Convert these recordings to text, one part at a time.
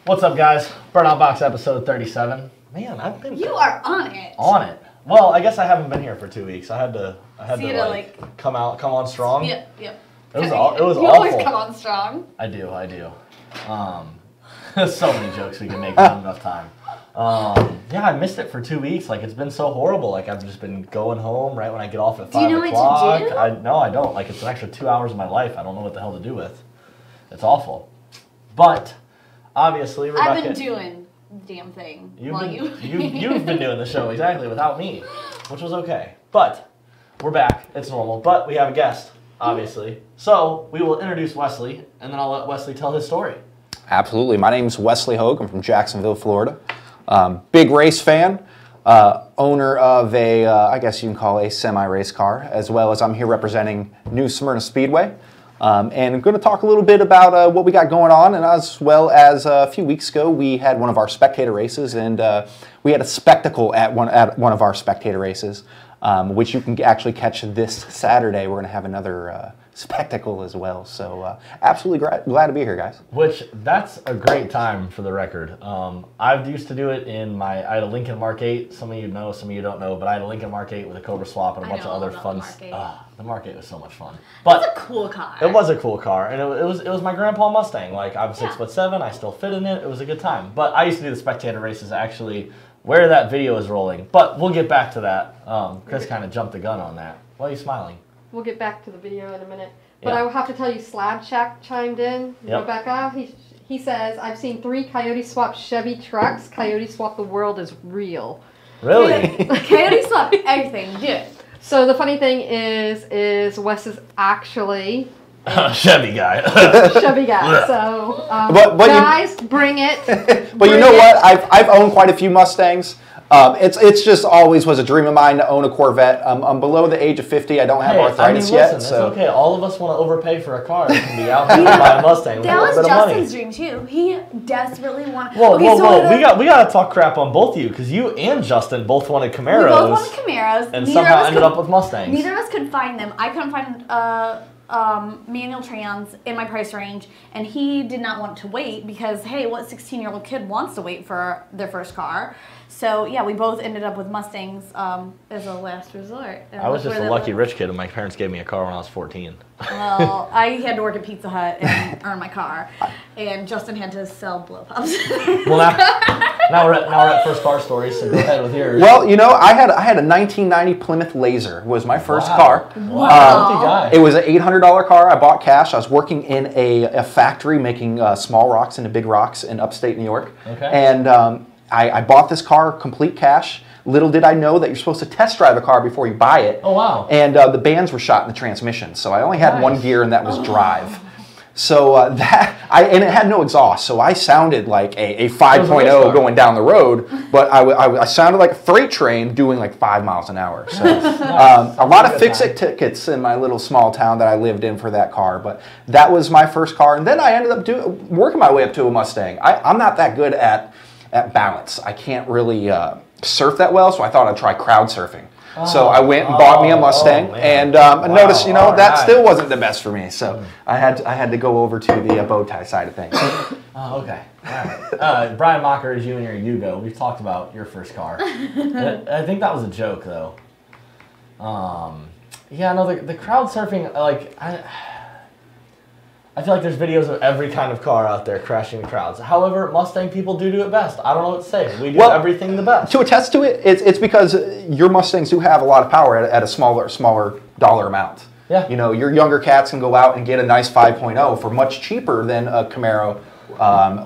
What's up, guys? Burnout Box episode 37. Man, I've been... You are on it. On it. Well, I guess I haven't been here for 2 weeks. I had to come on strong. Yep. It was awful. You always come on strong. I do. There's so many jokes we can make, not enough time. Yeah, I missed it for 2 weeks. Like, it's been so horrible. Like, I've just been going home right when I get off at 5 o'clock. Do you know what to do? No, I don't. Like, it's an extra 2 hours of my life I don't know what the hell to do with. It's awful. But, obviously, Rebecca... I've been doing the damn thing You've been doing the show, exactly, without me, which was okay. But, we're back. It's normal. But we have a guest, obviously. So, we will introduce Wesley, and then I'll let Wesley tell his story. Absolutely. My name's Wesley Hogue. I'm from Jacksonville, Florida. Big race fan, owner of a, I guess you can call a semi-race car, as well as I'm here representing new Smyrna Speedway. And I'm going to talk a little bit about what we got going on, and as well as a few weeks ago we had one of our spectator races, and we had a spectacle at one of our spectator races, which you can actually catch this Saturday. We're going to have another spectacle as well, so absolutely glad to be here, guys. Which, that's a great time for the record. I've used to do it I had a Lincoln Mark 8, some of you know, some of you don't know, but I had a Lincoln Mark 8 with a Cobra swap and a bunch of other fun stuff. The Mark 8 was so much fun. But it's a cool car. It was a cool car, and it was my grandpa Mustang. Like, I'm 6'7", I still fit in it, it was a good time. But I used to do the spectator races actually where that video is rolling, but we'll get back to that. Chris kind of jumped the gun on that. Why are you smiling? We'll get back to the video in a minute. But I will have to tell you, Slab Shack chimed in. Yep. Rebecca, he says, I've seen 3 Coyote Swap Chevy trucks. Coyote Swap the world is real. Really? Coyote Swap everything, dude. So the funny thing is Wes is actually... Chevy guy. Chevy guy. So, but guys, bring it. But you know what? I've owned quite a few Mustangs. It's just always was a dream of mine to own a Corvette. I'm below the age of 50. I don't have arthritis yet. So it's okay. All of us want to overpay for a car. Can be out here and buy a Mustang with a little bit of money. That was Justin's dream too. He desperately wanted. Whoa. We got to talk crap on both of you, because you and Justin both wanted Camaros. We both wanted Camaros, and somehow ended up with Mustangs. Neither of us could find them. I couldn't find manual trans in my price range, and he did not want to wait because, hey, what 16-year-old kid wants to wait for their first car? So yeah, we both ended up with Mustangs as a last resort. And I was just a lucky rich kid, and my parents gave me a car when I was 14. Well, I had to work at Pizza Hut and earn my car, and Justin had to sell blow pops. Well, now we're at first car stories, so go ahead with yours. Well, you know, I had a 1990 Plymouth Laser was my first car. Wow. It was an $800 car. I bought cash. I was working in a factory making small rocks into big rocks in upstate New York. Okay. And I bought this car complete cash. Little did I know that you're supposed to test drive a car before you buy it. Oh, wow. And the bands were shot in the transmission, so I only had one gear, and that was drive. So and it had no exhaust, so I sounded like a 5.0 going down the road, but I sounded like a freight train doing like 5 miles an hour. So a lot of fix-it tickets in my little small town that I lived in for that car, but that was my first car, and then I ended up working my way up to a Mustang. I'm not that good at balance. I can't really surf that well, so I thought I'd try crowd surfing. So I went and bought me a Mustang, and I noticed, that still wasn't the best for me. So I had to go over to the bow tie side of things. Oh, okay. All right. Brian Mocker is you and your Yugo. We've talked about your first car. I think that was a joke, though. Yeah, no, the crowd surfing, like, I feel like there's videos of every kind of car out there crashing the crowds. However, Mustang people do it best. I don't know what to say. We do everything the best. To attest to it, it's because your Mustangs do have a lot of power at a smaller dollar amount. Yeah. Your younger cats can go out and get a nice 5.0 for much cheaper than a Camaro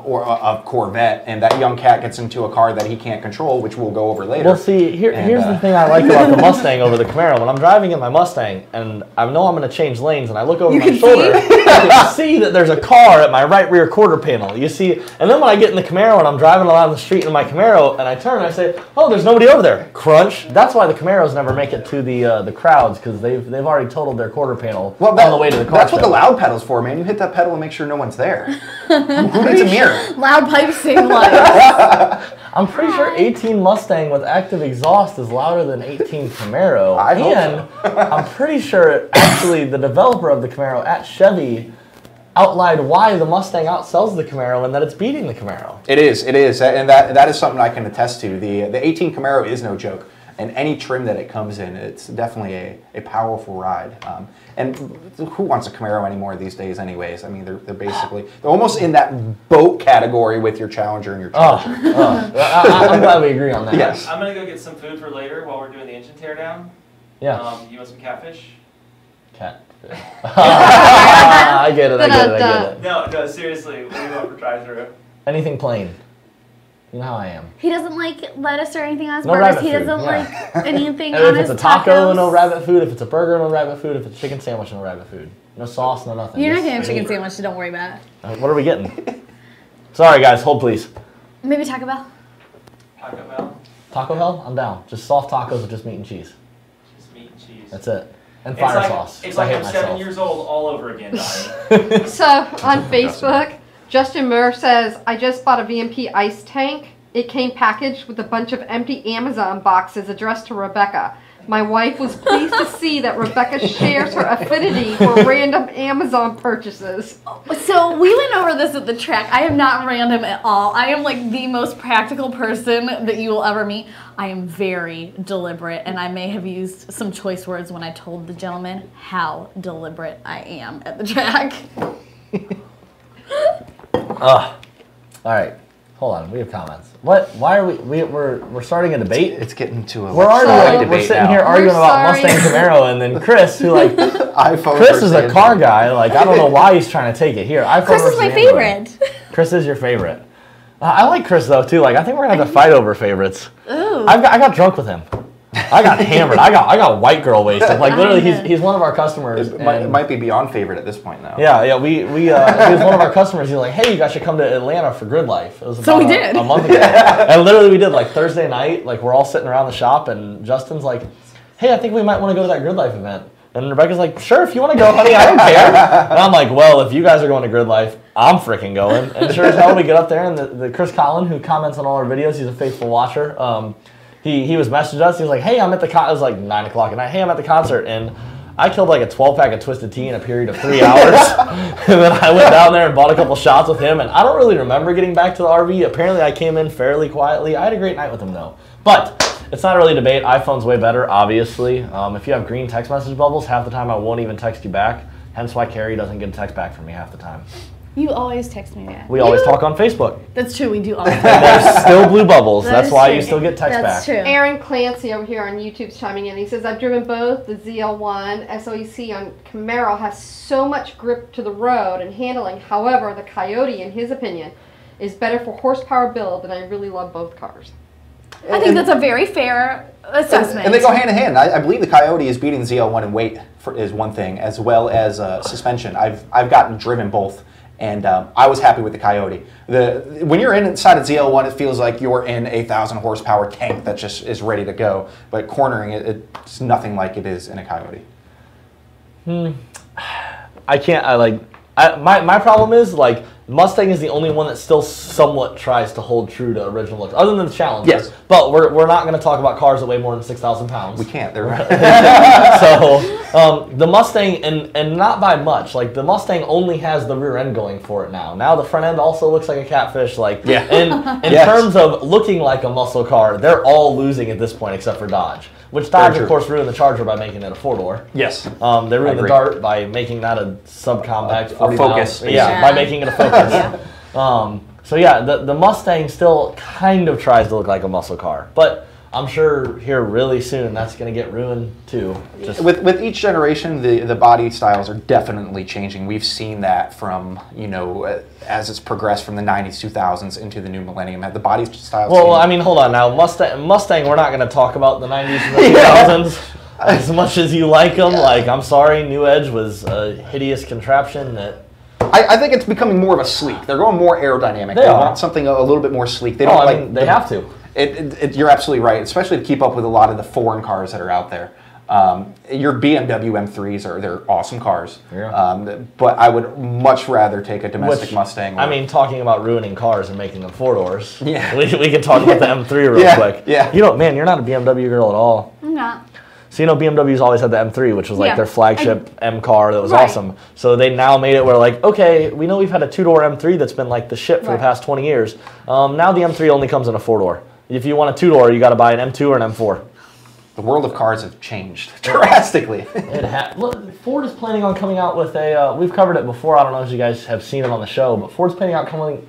or a Corvette, and that young cat gets into a car that he can't control, which we'll go over later. Well, see, here's the thing I like about the Mustang over the Camaro. When I'm driving in my Mustang, and I know I'm going to change lanes, and I look over my shoulder, I can see that there's a car at my right rear quarter panel. You see, and then when I get in the Camaro and I'm driving along the street in my Camaro, and I turn, I say, oh, there's nobody over there. Crunch. That's why the Camaros never make it to the crowds, because they've already totaled their quarter panel on the way to the car. That's what the loud pedal's for, man. You hit that pedal and make sure no one's there. Who needs a mirror? Loud pipes save lives. I'm pretty sure 18 Mustang with active exhaust is louder than 18 Camaro. I hope so. I'm pretty sure actually the developer of the Camaro at Chevy outlined why the Mustang outsells the Camaro and that it's beating the Camaro. It is, and that is something I can attest to. The 18 Camaro is no joke, and any trim that it comes in, it's definitely a powerful ride. And who wants a Camaro anymore these days anyways? I mean, they're almost in that boat category with your Challenger and your Charger. I'm glad we agree on that. Yes. I'm going to go get some food for later while we're doing the engine teardown. Yeah. You want some catfish? Catfish. I get it. No, seriously. What do you want for drive-through? Anything plain. You know how I am. He doesn't like lettuce or anything on his No burgers. rabbit He food, doesn't like anything And on if his it's a taco, tacos. no rabbit food. If it's a burger, no rabbit food. If it's a chicken sandwich, no rabbit food. No sauce, no nothing. You're not Just getting a chicken meat. sandwich, so don't worry about it. What are we getting? Sorry, guys. Hold, please. Maybe Taco Bell? Taco Bell? Taco Bell? I'm down. Just soft tacos with just meat and cheese. Just meat and cheese. That's it. And fire sauce. It's I like hate I'm myself. 7 years old all over again, Donnie. So on Facebook, Justin Moore says, I just bought a VMP ice tank. It came packaged with a bunch of empty Amazon boxes addressed to Rebecca. My wife was pleased to see that Rebecca shares her affinity for random Amazon purchases. So we went over this at the track. I am not random at all. I am like the most practical person that you will ever meet. I am very deliberate, and I may have used some choice words when I told the gentleman how deliberate I am at the track. All right. Hold on. We have comments. What? Why are we're starting a debate? It's getting to a We're sitting here arguing about Mustang Camaro, and then Chris, who like Chris is a car guy. Like I don't know why he's trying to take it here. Chris is my favorite. Chris is your favorite. I like Chris though too. Like I think we're gonna have to fight over favorites. Ooh. I got drunk with him. I got hammered. I got white girl wasted. Like literally, he's one of our customers. It might be beyond favorite at this point now. Yeah. We he was one of our customers. He's like, hey, you guys should come to Atlanta for Grid Life. It was about a month ago. And literally, we did like Thursday night. Like we're all sitting around the shop, and Justin's like, hey, I think we might want to go to that Grid Life event. And Rebecca's like, sure, if you want to go, honey, I don't care. And I'm like, well, if you guys are going to Grid Life, I'm freaking going. And sure as hell, we get up there, and the Chris Collin, who comments on all our videos, he's a faithful watcher. He was messaging us. He was like, hey, I'm at the concert. It was like 9 o'clock at night. Hey, I'm at the concert. And I killed like a 12-pack of Twisted Tea in a period of 3 hours. And then I went down there and bought a couple shots with him. And I don't really remember getting back to the RV. Apparently, I came in fairly quietly. I had a great night with him, though. But it's not really a debate. iPhone's way better, obviously. If you have green text message bubbles, half the time I won't even text you back. Hence why Carrie doesn't get a text back from me half the time. You always text me back. We always talk on Facebook. That's true, we do always. And there's still blue bubbles. That That's is why true. you still get text back. That's true. Aaron Clancy over here on YouTube's chiming in. He says, I've driven both. The ZL1 SOEC on Camaro has so much grip to the road and handling. However, the Coyote, in his opinion, is better for horsepower build, and I really love both cars. I think that's a very fair assessment. And they go hand in hand. I believe the Coyote is beating the ZL1 in weight is one thing, as well as suspension. I've gotten driven both, and I was happy with the Coyote. When you're inside a ZL1, it feels like you're in a 1,000 horsepower tank that just is ready to go. But cornering it's nothing like it is in a Coyote. I can't. My problem is like Mustang is the only one that still somewhat tries to hold true to original looks, other than the Challenger. Yes. But we're not going to talk about cars that weigh more than 6,000 pounds. We can't. They're So the Mustang, and not by much. Like the Mustang only has the rear end going for it now. Now the front end also looks like a catfish. Like in terms of looking like a muscle car, they're all losing at this point except for Dodge. Which Dodge, of course, ruined the Charger by making it a four-door. Yes. They ruined the Dart by making that a subcompact. A Focus. Yeah, by making it a Focus. So yeah, the Mustang still kind of tries to look like a muscle car. But I'm sure here really soon that's going to get ruined too. Just with each generation, the body styles are definitely changing. We've seen that from, as it's progressed from the 90s, 2000s into the new millennium. Have the body styles changed? I mean, hold on now. Mustang, we're not going to talk about the 90s and the 2000s. As much as you like them, I'm sorry, New Edge was a hideous contraption that... I think it's becoming more of a sleek. They're going more aerodynamic. They want something a little bit more sleek. They don't they have to. You're absolutely right, especially to keep up with a lot of the foreign cars that are out there. Your BMW M3s they're awesome cars, but I would much rather take a domestic Mustang. I mean, talking about ruining cars and making them four doors. Yeah, we can talk about the M3 real quick. Yeah, man, you're not a BMW girl at all. I'm not. So, you know, BMW's always had the M3, which was like their flagship M car that was awesome. So they now made it where like, okay, we know we've had a 2-door M3 that's been like the shit for the past 20 years. Now the M3 only comes in a 4-door. If you want a 2-door, you got to buy an M2 or an M4. The world of cars have changed drastically. Look, Ford is planning on coming out with a, we've covered it before, I don't know if you guys have seen it on the show, but Ford's planning on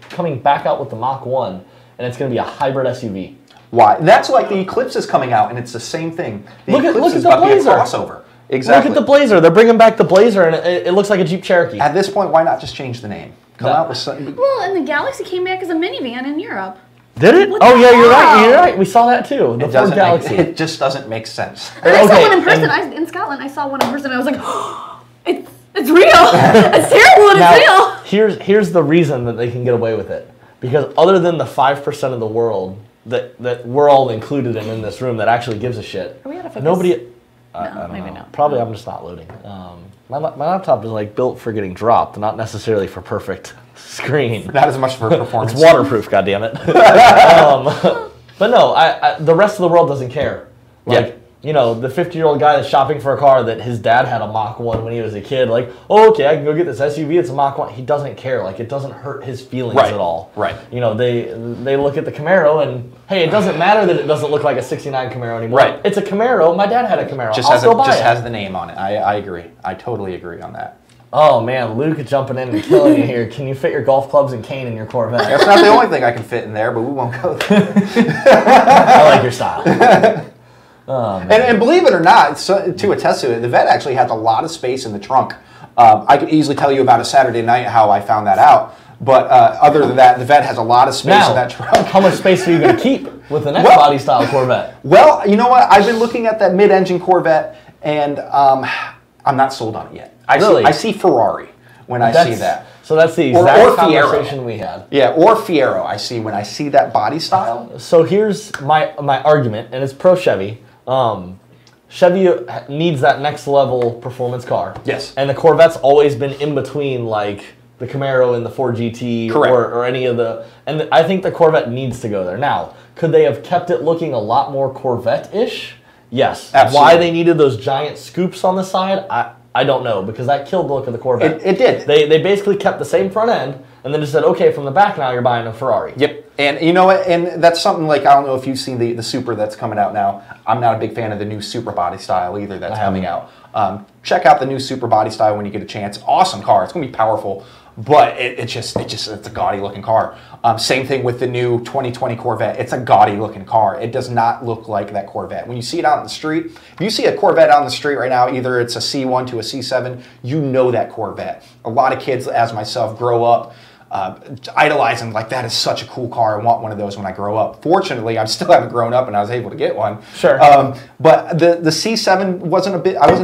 coming back out with the Mach 1, and it's going to be a hybrid SUV. Why? That's like the Eclipse is coming out, and it's the same thing. Look at the Blazer. Crossover. Exactly. Look at the Blazer. They're bringing back the Blazer, and it looks like a Jeep Cherokee. At this point, why not just change the name? Come out with something. Well, and the Galaxy came back as a minivan in Europe. Did it? Oh yeah, you're right. You're right. We saw that too. The Ford Galaxy. It just doesn't make sense. And I saw one in person. In Scotland, I saw one in person. I was like, oh, it's real. It's terrible, and it's real. Here's the reason that they can get away with it. Because other than the 5% of the world that we're all included in this room that actually gives a shit, are we out of focus? Nobody. No, I don't maybe know. not. Probably I'm just not loading. My laptop is like built for getting dropped, not necessarily for perfect screen. Not as much for performance. It's waterproof, goddammit. But no, the rest of the world doesn't care. Like, you know, the 50-year-old guy that's shopping for a car that his dad had a Mach 1 when he was a kid, like, oh, okay, I can go get this SUV, it's a Mach 1. He doesn't care. Like, it doesn't hurt his feelings at all. Right. You know, they look at the Camaro and, hey, it doesn't matter that it doesn't look like a 69 Camaro anymore. Right. It's a Camaro. My dad had a Camaro. Just has the name on it. I agree. I totally agree on that. Oh, man, Luke jumping in and killing you here. Can you fit your golf clubs and cane in your Corvette? That's not the only thing I can fit in there, but we won't go there. I like your style. Oh, and believe it or not, to attest to it, the Vet actually has a lot of space in the trunk. I could easily tell you about a Saturday night how I found that out. But other than that, the Vet has a lot of space in that trunk. How much space are you going to keep with the next body style Corvette? Well, you know what? I've been looking at that mid-engine Corvette, and I'm not sold on it yet. I see Ferrari when I see that. So that's the exact conversation we had. Yeah, or Fiero I see when I see that body style. So here's my argument, and it's pro Chevy. Chevy needs that next level performance car. Yes. And the Corvette's always been in between, like the Camaro and the Ford GT or any of the... And I think the Corvette needs to go there. Now, could they have kept it looking a lot more Corvette-ish? Yes. Absolutely. Why they needed those giant scoops on the side, I don't know, because that killed the look of the Corvette. It did. They basically kept the same front end and then just said, okay, from the back now you're buying a Ferrari. Yep. And you know what? And that's something like, I don't know if you've seen the Super that's coming out now. I'm not a big fan of the new Super body style either that's coming out. Check out the new Super body style when you get a chance. Awesome car. It's going to be powerful. But it's a gaudy looking car. Same thing with the new 2020 Corvette. It's a gaudy looking car. It does not look like that Corvette. When you see it out in the street, if you see a Corvette out in the street right now, either it's a C1 to a C7, you know that Corvette. A lot of kids, as myself, grow up idolizing, like, that is such a cool car. I want one of those when I grow up. Fortunately, I still haven't grown up and I was able to get one. Sure. But the C7 I wasn't a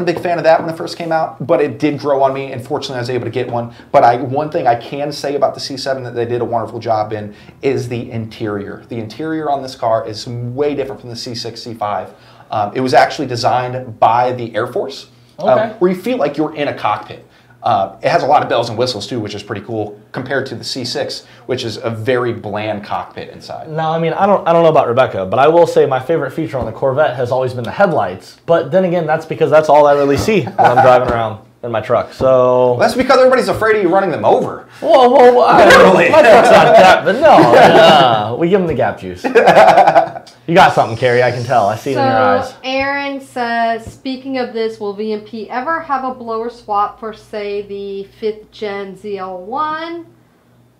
big fan of that when it first came out, but it did grow on me, and fortunately I was able to get one. But one thing I can say about the C7 that they did a wonderful job in is the interior. The interior on this car is way different from the C6, C5. It was actually designed by the Air Force, where you feel like you're in a cockpit. It has a lot of bells and whistles too, which is pretty cool compared to the C6, which is a very bland cockpit inside. Now, I mean, I don't know about Rebecca, but I will say my favorite feature on the Corvette has always been the headlights. But then again, that's because that's all I really see when I'm driving around in my truck. So well, that's because everybody's afraid of you running them over. Whoa, my truck's not that, but no, we give them the gap juice. You got something, Carrie, I can tell. I see it in your eyes. Aaron says, speaking of this, will VMP ever have a blower swap for, say, the 5th gen ZL1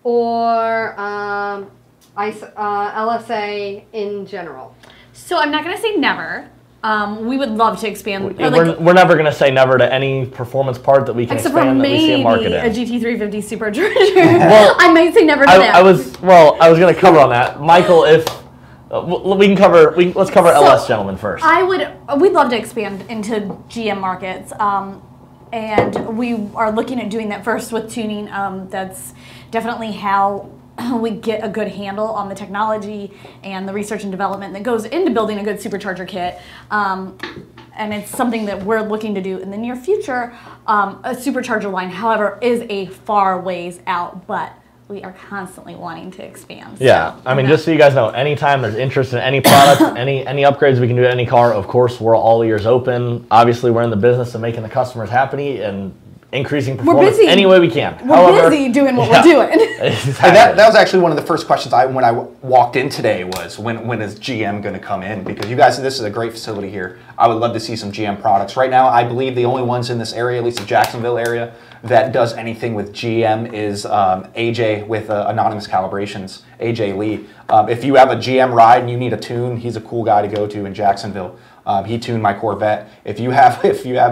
or LSA in general? So I'm not going to say never. We would love to expand. We're never going to say never to any performance part that we can expand that we see a market in. A GT350 Supercharger. Well, I might say never to that. I was going to cover on that. Michael, if... let's cover LS gentlemen first. We'd love to expand into GM markets, and we are looking at doing that first with tuning. That's definitely how we get a good handle on the technology and the research and development that goes into building a good supercharger kit. And it's something that we're looking to do in the near future. A supercharger line, however, is a far ways out, but we are constantly wanting to expand. Yeah, I mean, just so you guys know, anytime there's interest in any product, any upgrades we can do to any car, of course, we're all ears open. Obviously, we're in the business of making the customers happy and increasing performance any way we can. We're busy doing what we're doing. Exactly. And that was actually one of the first questions when I walked in today was, when is GM going to come in? Because you guys, this is a great facility here. I would love to see some GM products. Right now, I believe the only ones in this area, at least the Jacksonville area, that does anything with GM is AJ with Anonymous Calibrations, AJ Lee. If you have a GM ride and you need a tune, he's a cool guy to go to in Jacksonville. He tuned my Corvette. If you have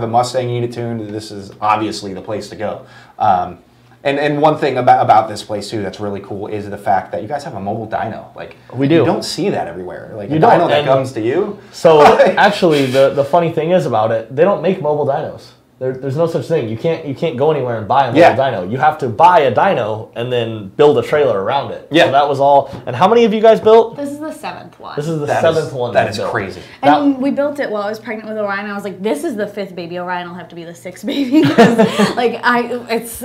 a Mustang you need it tuned, this is obviously the place to go. And one thing about this place too that's really cool is the fact that you guys have a mobile dyno. Like, we do. You don't see that everywhere. Like, a dyno that comes to you. So actually, the funny thing is about it, they don't make mobile dynos. There's no such thing. You can't go anywhere and buy a mobile dyno. You have to buy a dyno and then build a trailer around it. Yeah. So that was all. And how many have you guys built? This is the 7th one. This is the 7th one. That is crazy. And we built it while I was pregnant with Orion. I was like, this is the 5th baby. Orion will have to be the 6th baby. Like, it's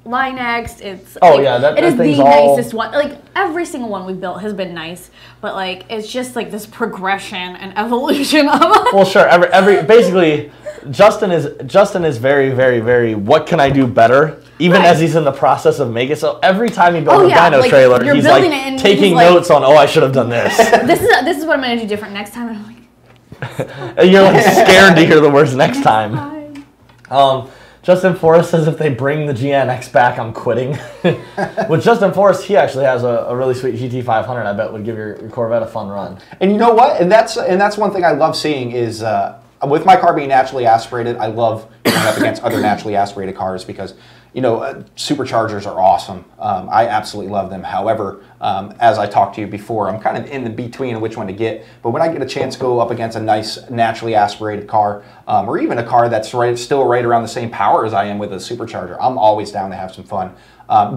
Line-X. It's it is the nicest one. Like, every single one we built has been nice, but like, it's just like this progression and evolution of it. Well, sure. Every basically. Justin is very, very, very, what can I do better? Even as he's in the process of making it. So every time he builds a dyno trailer, he's like taking notes on, I should have done this. This is what I'm going to do different next time. And I'm like... And you're like scared to hear the words next time. Justin Forrest says if they bring the GNX back, I'm quitting. With Justin Forrest, he actually has a really sweet GT500 I bet would give your Corvette a fun run. And you know what? And that's one thing I love seeing is... with my car being naturally aspirated, I love going up against other naturally aspirated cars because, superchargers are awesome. I absolutely love them. However, as I talked to you before, I'm kind of in the between of which one to get. But when I get a chance to go up against a nice naturally aspirated car, or even a car that's still right around the same power as I am with a supercharger, I'm always down to have some fun.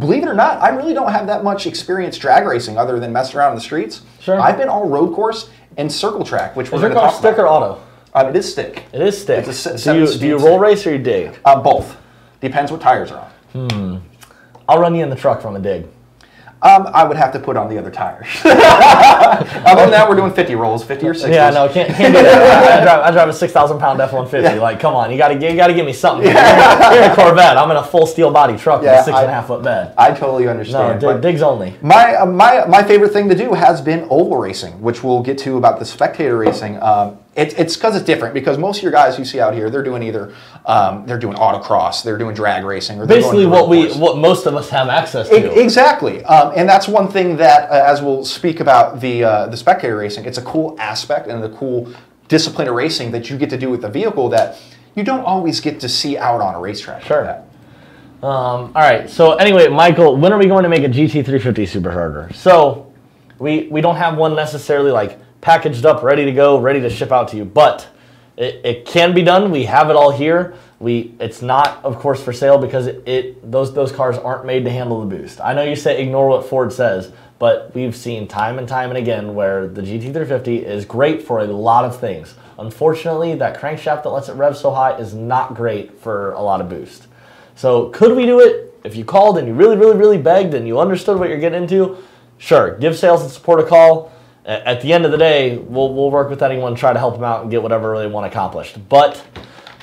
Believe it or not, I really don't have that much experience drag racing other than messing around in the streets. Sure. I've been all road course and circle track, which we're going to talk about. Is your car stick or auto? It is stick. It is stick. It's do you roll race or you dig? Both. Depends what tires are on. I'll run you in the truck from a dig. I would have to put on the other tires. Other than that, we're doing 50 rolls, 50 or 60. Yeah, no, can't do that. I drive a 6,000-pound F-150. Yeah. Like, come on, you got to give me something. Yeah. You're in a Corvette. I'm in a full steel body truck with a 6.5-foot bed. I totally understand. No, digs only. My favorite thing to do has been oval racing, which we'll get to about the spectator racing. It's because it's different because most of your guys you see out here, they're doing either they're doing autocross, they're doing drag racing, or they're basically what most of us have access to. Exactly, and that's one thing that as we'll speak about the spectator racing, it's a cool aspect and the cool discipline of racing that you get to do with the vehicle that you don't always get to see out on a racetrack. Sure. Like that. All right. So anyway, Michael, when are we going to make a GT350 Supercharger? So we don't have one necessarily like packaged up, ready to go, ready to ship out to you, but it can be done. We have it all here. It's not, of course, for sale because those cars aren't made to handle the boost. I know you say ignore what Ford says, but we've seen time and time and again where the GT350 is great for a lot of things. Unfortunately, that crankshaft that lets it rev so high is not great for a lot of boost. So could we do it? If you called and you really, really, really begged and you understood what you're getting into, sure, give sales and support a call. At the end of the day, we'll work with anyone, try to help them out and get whatever they want accomplished. But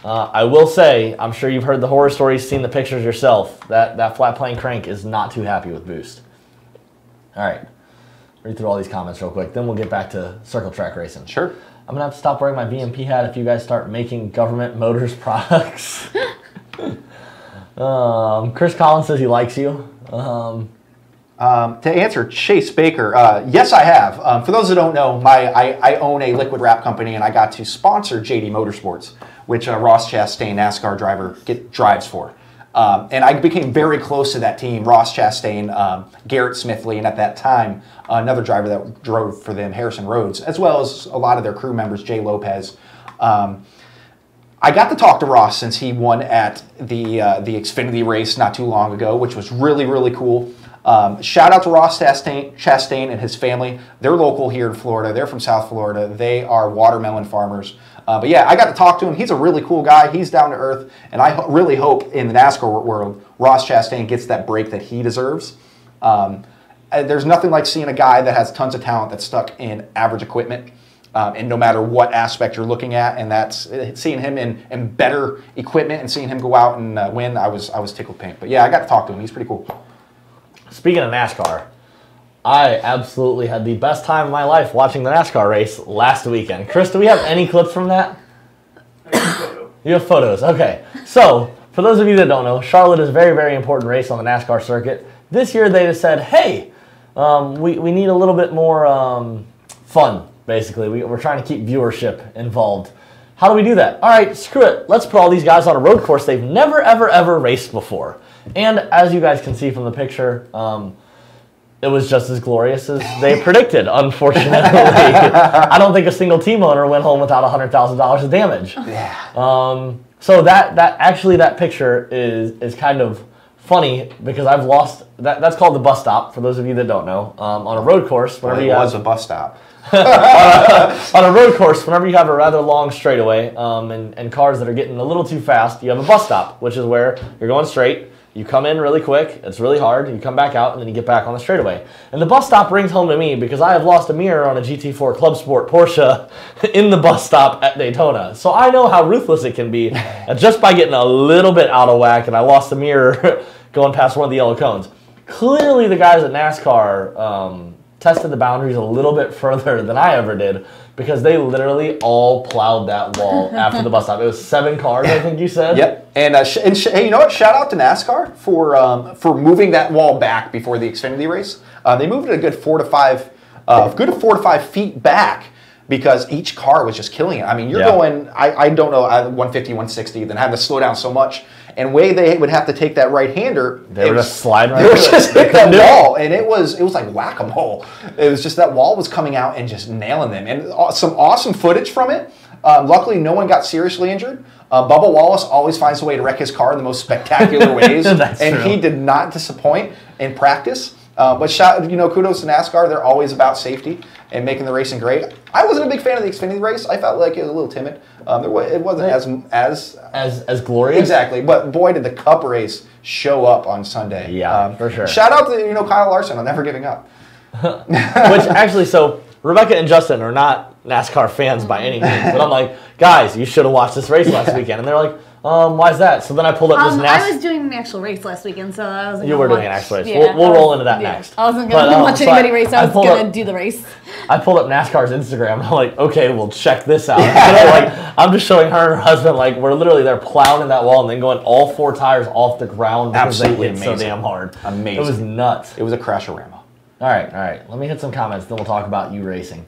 I will say, I'm sure you've heard the horror stories, seen the pictures yourself. That flat plane crank is not too happy with boost. All right, read through all these comments real quick. Then we'll get back to circle track racing. Sure. I'm gonna have to stop wearing my VMP hat if you guys start making government motors products. Chris Collins says he likes you. To answer Chase Baker, yes, I have. For those that don't know, I own a liquid wrap company, and I got to sponsor JD Motorsports, which Ross Chastain, NASCAR driver, drives for. And I became very close to that team, Ross Chastain, Garrett Smithley, and at that time, another driver that drove for them, Harrison Rhodes, as well as a lot of their crew members, Jay Lopez. I got to talk to Ross since he won at the Xfinity race not too long ago, which was really, really cool. Shout out to Ross Chastain and his family. They're local here in Florida. They're from South Florida. They are watermelon farmers. But yeah, I got to talk to him. He's a really cool guy. He's down to earth. And I really hope in the NASCAR world, Ross Chastain gets that break that he deserves. There's nothing like seeing a guy that has tons of talent that's stuck in average equipment. And no matter what aspect you're looking at, and that's seeing him in better equipment and seeing him go out and win, I was tickled pink. But yeah, I got to talk to him. He's pretty cool. Speaking of NASCAR, I absolutely had the best time of my life watching the NASCAR race last weekend. Chris, do we have any clips from that? You have photos. Okay. So, for those of you that don't know, Charlotte is a very, very important race on the NASCAR circuit. This year they just said, hey, we need a little bit more fun. Basically, we're trying to keep viewership involved. How do we do that? All right, screw it. Let's put all these guys on a road course they've never, ever, ever raced before. And as you guys can see from the picture, it was just as glorious as they predicted, unfortunately. I don't think a single team owner went home without $100,000 of damage. Yeah. So that picture is kind of funny because I've lost, that's called the bus stop, for those of you that don't know. On a road course, whenever it was a bus stop. On a road course, whenever you have a rather long straightaway and cars that are getting a little too fast, you have a bus stop, which is where you're going straight. You come in really quick, it's really hard, you come back out, and then you get back on the straightaway. And the bus stop rings home to me because I have lost a mirror on a GT4 Club Sport Porsche in the bus stop at Daytona. So I know how ruthless it can be just by getting a little bit out of whack, and I lost a mirror going past one of the yellow cones. Clearly the guys at NASCAR tested the boundaries a little bit further than I ever did because they literally all plowed that wall after the bus stop. It was 7 cars, I think you said. Yep. And hey, you know what? Shout out to NASCAR for moving that wall back before the Xfinity race. They moved it a good 4 to 5 feet back because each car was just killing it. I mean, you're going, I don't know, 150, 160, then having to slow down so much. And way they would have to take that right-hander, they were just sliding right through it. They were just hit that wall, and it was like whack-a-mole. It was just that wall was coming out and just nailing them. And some awesome footage from it. Luckily, no one got seriously injured. Bubba Wallace always finds a way to wreck his car in the most spectacular ways, and he did not disappoint in practice. But kudos to NASCAR. They're always about safety and making the racing great. I wasn't a big fan of the Xfinity race. I felt like it was a little timid. It wasn't as glorious. Exactly. But boy, did the Cup race show up on Sunday. Yeah, for sure. Shout out to Kyle Larson on never giving up. Which actually, so Rebecca and Justin are not NASCAR fans by any means, but I'm like, guys, you should have watched this race last weekend, and they're like, why is that? So then I pulled up this I was doing an actual race last weekend, so I wasn't. You were doing an actual race. Yeah, we'll roll into that next. I wasn't going to watch anybody race. I was going to do the race. I pulled up NASCAR's Instagram, and I'm like, okay, well, check this out. Like, I'm just showing her and her husband, like, we're literally there plowing in that wall and then going all 4 tires off the ground because they hit so damn hard. Amazing. It was nuts. It was a crasherama. All right. Let me hit some comments, then we'll talk about you racing.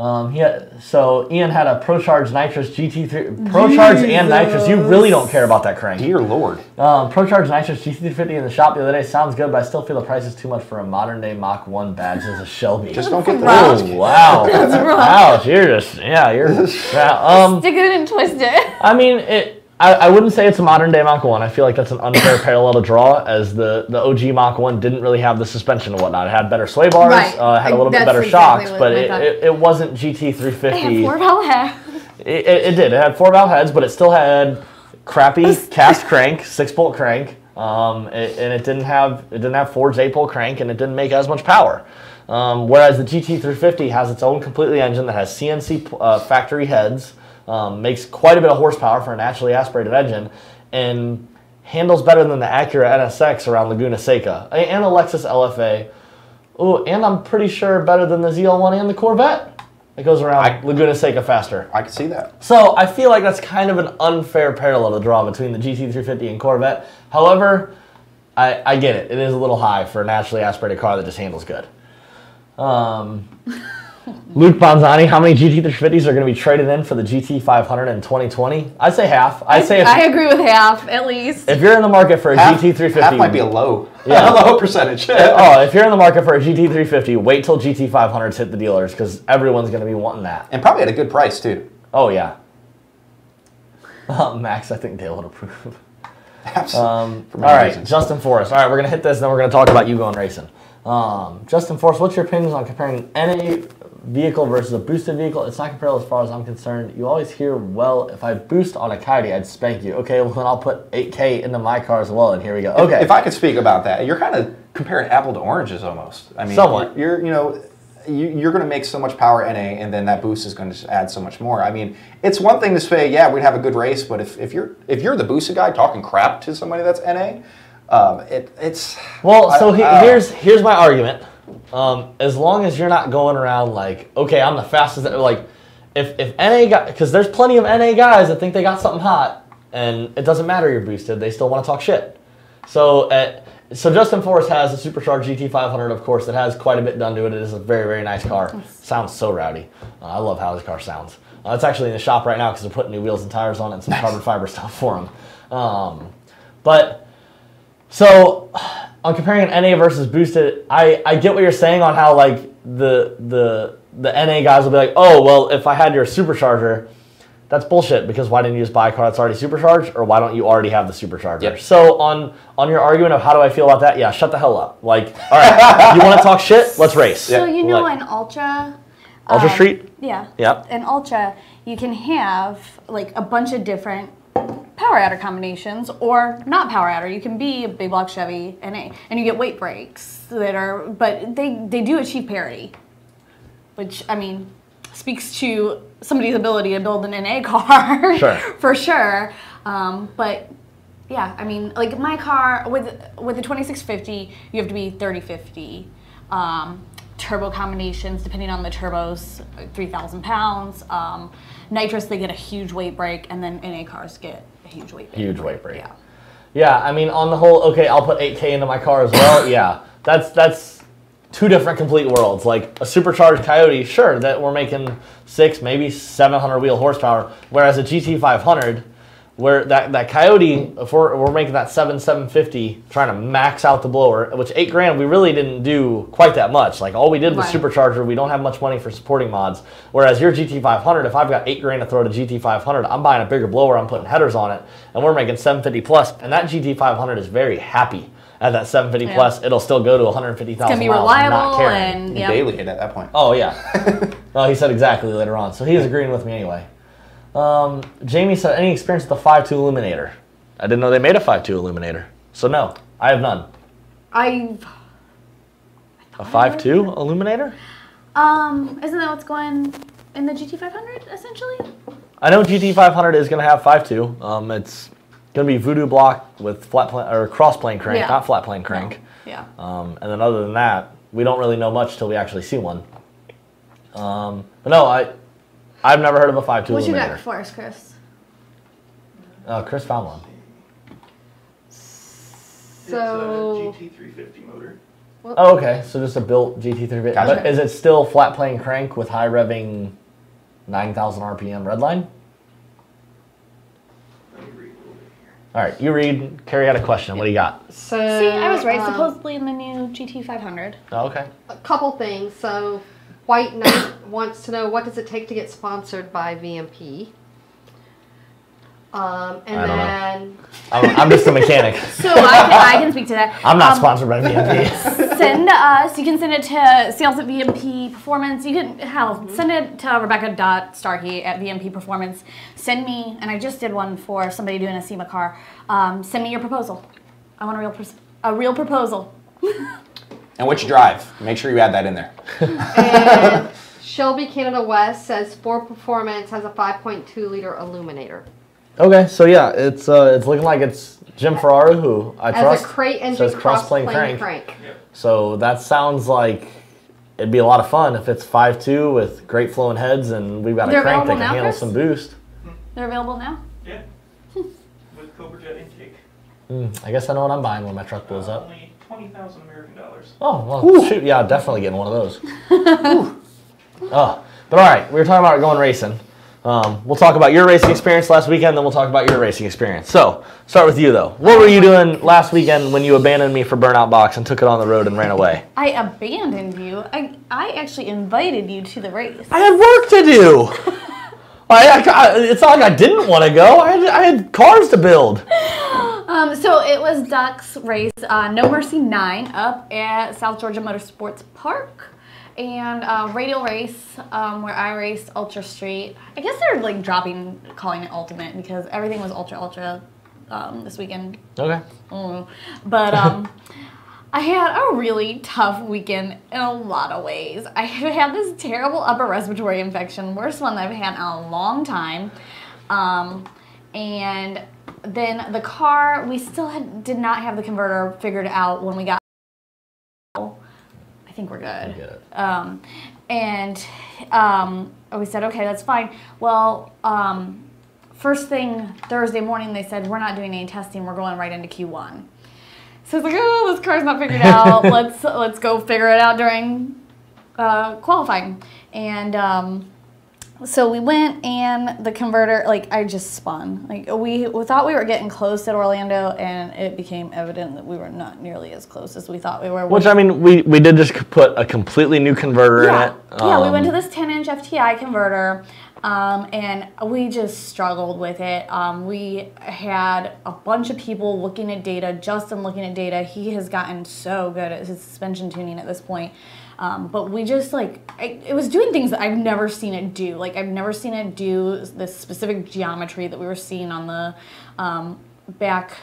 So Ian had a ProCharge Nitrous GT3, ProCharge and Nitrous. You really don't care about that crank. Dear Lord. ProCharge Nitrous GT350 in the shop the other day sounds good, but I still feel the price is too much for a modern day Mach 1 badge as a Shelby. Just don't get the Oh, wow. Ouch, you're just, Stick it in and twist it. I mean, I wouldn't say it's a modern day Mach 1. I feel like that's an unfair parallel to draw, as the OG Mach 1 didn't really have the suspension and whatnot. It had better sway bars, had a little bit better shocks, but it wasn't GT350. It had 4-valve heads. It did. It had 4-valve heads, but it still had crappy cast crank, 6-bolt crank, and it didn't have Ford's 8-bolt crank, and it didn't make as much power. Whereas the GT350 has its own completely engine that has CNC factory heads. Makes quite a bit of horsepower for a naturally aspirated engine, and handles better than the Acura NSX around Laguna Seca and the Lexus LFA. Oh, and I'm pretty sure better than the ZL1 and the Corvette. It goes around Laguna Seca faster. I can see that. So I feel like that's kind of an unfair parallel to draw between the GT350 and Corvette. However, I get it. It is a little high for a naturally aspirated car that just handles good. Luke Bonzani, how many GT350s are going to be traded in for the GT500 in 2020? I'd say half. I agree with half, at least. If you're in the market for a GT350... Half might be a low percentage. If you're in the market for a GT350, wait till GT500s hit the dealers, because everyone's going to be wanting that. And probably at a good price, too. Oh, yeah. Max, I think Dale would approve. Absolutely. All right, Justin Forrest. All right, we're going to hit this, and then we're going to talk about you going racing. Justin Forrest, what's your opinions on comparing NA vehicle versus a boosted vehicle? It's not comparable as far as I'm concerned. You always hear, well, if I boost on a Coyote, I'd spank you. Okay, well, then I'll put 8K into my car as well, and here we go. Okay. If I could speak about that, you're kind of comparing apple to oranges almost. I mean, Somewhat. you're going to make so much power NA, and then that boost is going to add so much more. I mean, it's one thing to say, yeah, we'd have a good race, but if you're the boosted guy talking crap to somebody that's NA, it's well. So here's my argument. As long as you're not going around like, okay, I'm the fastest. Like, if NA guy, because there's plenty of NA guys that think they got something hot, and it doesn't matter you're boosted, they still want to talk shit. So Justin Forrest has a supercharged GT500, of course, that has quite a bit done to it. It is a very, very nice car. Sounds so rowdy. I love how this car sounds. It's actually in the shop right now because they're putting new wheels and tires on it and some carbon fiber stuff for them. So on comparing NA versus boosted, I get what you're saying on how like the NA guys will be like, oh, well, if I had your supercharger, that's bullshit, because why didn't you just buy a car that's already supercharged, or why don't you already have the supercharger? Yep. So on your argument of how do I feel about that, yeah, shut the hell up. Like, all right, you want to talk shit? Let's race. So you know in Ultra Street? Yeah. Yep. In Ultra, you can have like a bunch of different power adder combinations or not power adder. You can be a big block Chevy NA, and you get weight brakes that are, but they do achieve parity, which, I mean, speaks to somebody's ability to build an NA car. Sure. For sure. But yeah, I mean, like my car with the 2650, you have to be 3050. Turbo combinations, depending on the turbos, 3,000 pounds. Nitrous, they get a huge weight brake, and then NA cars get a huge weight brake. Huge weight brake. Yeah. Yeah, I mean, on the whole, okay, I'll put 8K into my car as well. Yeah, that's two different complete worlds. Like a supercharged Coyote, sure, that we're making 600, maybe 700 wheel horsepower, whereas a GT500, where that Coyote, if we're making that 750, trying to max out the blower, which $8,000 we really didn't do quite that much. Like all we did was supercharger. We don't have much money for supporting mods. Whereas your GT500, if I've got $8,000 to throw at a GT500, I'm buying a bigger blower, I'm putting headers on it, and we're making 750 plus. And that GT500 is very happy at that 750 plus. It'll still go to 150,000 miles. It's gonna be reliable not caring. and daily hit at that point. Oh yeah. Oh, he said exactly later on, so he's agreeing with me anyway. Jamie said, any experience with the 5.2 Illuminator? I didn't know they made a 5.2 Illuminator. So no, I have none. A 5.2 Illuminator? Isn't that what's going in the GT500 essentially? I know GT500 is going to have 5.2. It's going to be Voodoo block with flat plane or cross plane crank, not flat plane crank. No. Yeah. And then other than that, we don't really know much till we actually see one. But no, I've never heard of a 5.2 What Illuminator. you got for us, Chris? Chris found one. So It's a GT350 motor. Oh, okay. So just a built GT350. Gotcha. But is it still flat plane crank with high revving 9,000 RPM redline? Let me read a little bit here. All right, you read. Carrie had a question. What do you got? So See, I was right. Supposedly in the new GT500. Oh, okay. a couple things. So White Knight wants to know, what does it take to get sponsored by VMP? And I don't then I'm just a mechanic. So I can speak to that. I'm not sponsored by VMP. Send us. You can send it to sales at VMP Performance. You can send it to Rebecca.Starkey@VMP Performance. Send me, and I just did one for somebody doing a SEMA car. Send me your proposal. I want a real proposal. And which drive? Make sure you add that in there. and Shelby Canada West says Ford Performance has a 5.2 liter Illuminator. Okay, so yeah, it's looking like it's Jim Ferrara, who I trust. As a crate engine says cross-plane crank. Yep. So that sounds like it'd be a lot of fun if it's 5.2 with great flowing heads, and we've got a They're crank that available can now, handle Chris? some boost. They're available now? Yeah. With Cobra Jet intake. I guess I know what I'm buying when my truck blows up. Only 20,000 American dollars. Oh, well, shoot, yeah, definitely getting one of those. Oh, but all right, we were talking about going racing. We'll talk about your racing experience last weekend, then we'll talk about your racing experience. So, start with you, though. What were you doing last weekend when you abandoned me for Burnout Box and took it on the road and ran away? I abandoned you. I actually invited you to the race. I had work to do. It's not like I didn't want to go. I had cars to build. So it was Duck's race, No Mercy 9, up at South Georgia Motorsports Park. And Radial Race, where I raced Ultra Street. I guess they're like calling it Ultimate because everything was Ultra this weekend. Okay. But I had a really tough weekend in a lot of ways. I had this terrible upper respiratory infection, worst one that I've had in a long time. And then the car, we still did not have the converter figured out when we got. I think we're good. We said, okay, that's fine. Well, first thing Thursday morning, they said, we're not doing any testing. We're going right into Q1. So I was like, oh, this car's not figured out. Let's go figure it out during qualifying. And so we went, and the converter, like, I just spun. Like, we thought we were getting close at Orlando, and it became evident that we were not nearly as close as we thought we were. Which, I mean, we did just put a completely new converter in it. Yeah, we went to this 10-inch FTI converter. And we just struggled with it. We had a bunch of people looking at data, Justin looking at data. He has gotten so good at his suspension tuning at this point. But we just, like, it was doing things that I've never seen it do. Like, I've never seen it do this specific geometry that we were seeing on the back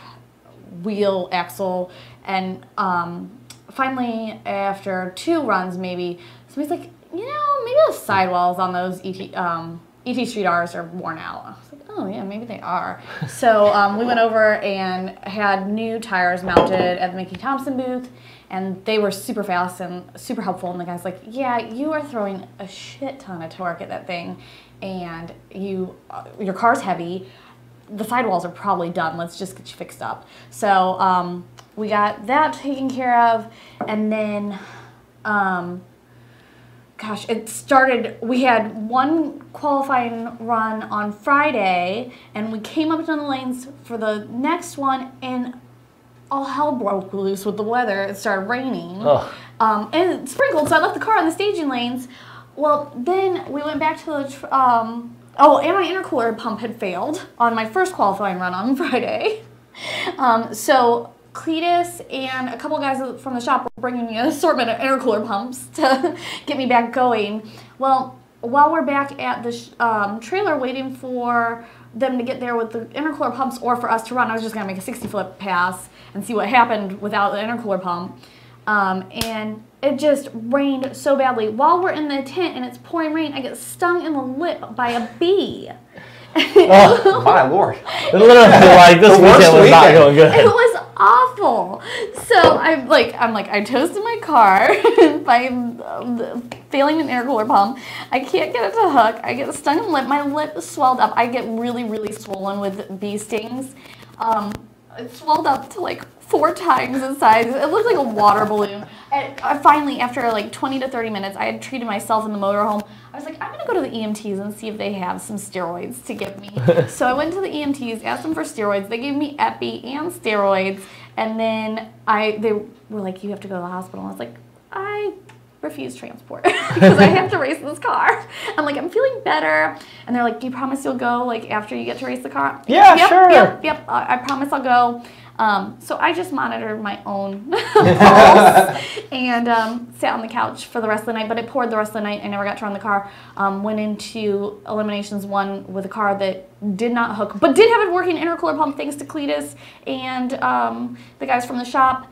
wheel axle. And finally, after 2 runs maybe, somebody's like, you know, maybe the sidewalls on those ET Street R's are worn out. I was like, oh yeah, maybe they are. So we went over and had new tires mounted at the Mickey Thompson booth, and they were super fast and super helpful. And the guy's like, yeah, you are throwing a shit ton of torque at that thing, and your car's heavy. The sidewalls are probably done. Let's just get you fixed up. So we got that taken care of, and then gosh, it started, we had one qualifying run on Friday, and we came up to the lanes for the next one, and all hell broke loose with the weather. It started raining. And it sprinkled, so I left the car in the staging lanes. Well, then we went back to the, and my intercooler pump had failed on my first qualifying run on Friday. So Cletus and a couple guys from the shop were bringing me an assortment of intercooler pumps to get me back going. Well, while we're back at the trailer waiting for them to get there with the intercooler pumps or for us to run, I was just going to make a 60-foot pass and see what happened without the intercooler pump. And it just rained so badly. While we're in the tent and it's pouring rain, I get stung in the lip by a bee. Oh, my Lord. It literally like this weekend was not going good. It was awful. So I'm like, I toasted my car by failing an intercooler pump. I can't get it to hook. I get stung in the lip. My lip swelled up. I get really, really swollen with bee stings. It swelled up to like 4 times the size. It looked like a water balloon. I finally, after like 20 to 30 minutes, I had treated myself in the motorhome. I was like, I'm going to go to the EMTs and see if they have some steroids to give me. So I went to the EMTs, asked them for steroids. They gave me Epi and steroids. And then they were like, you have to go to the hospital. And I was like, I refuse transport because I have to race this car. I'm like, I'm feeling better. And they're like, do you promise you'll go like after you get to race the car? Yeah, yep, sure. Yep. I promise I'll go. So I just monitored my own pulse and sat on the couch for the rest of the night, but it poured the rest of the night. I never got to run the car. Went into Eliminations 1 with a car that did not hook, but did have a working intercooler pump thanks to Cletus and the guys from the shop.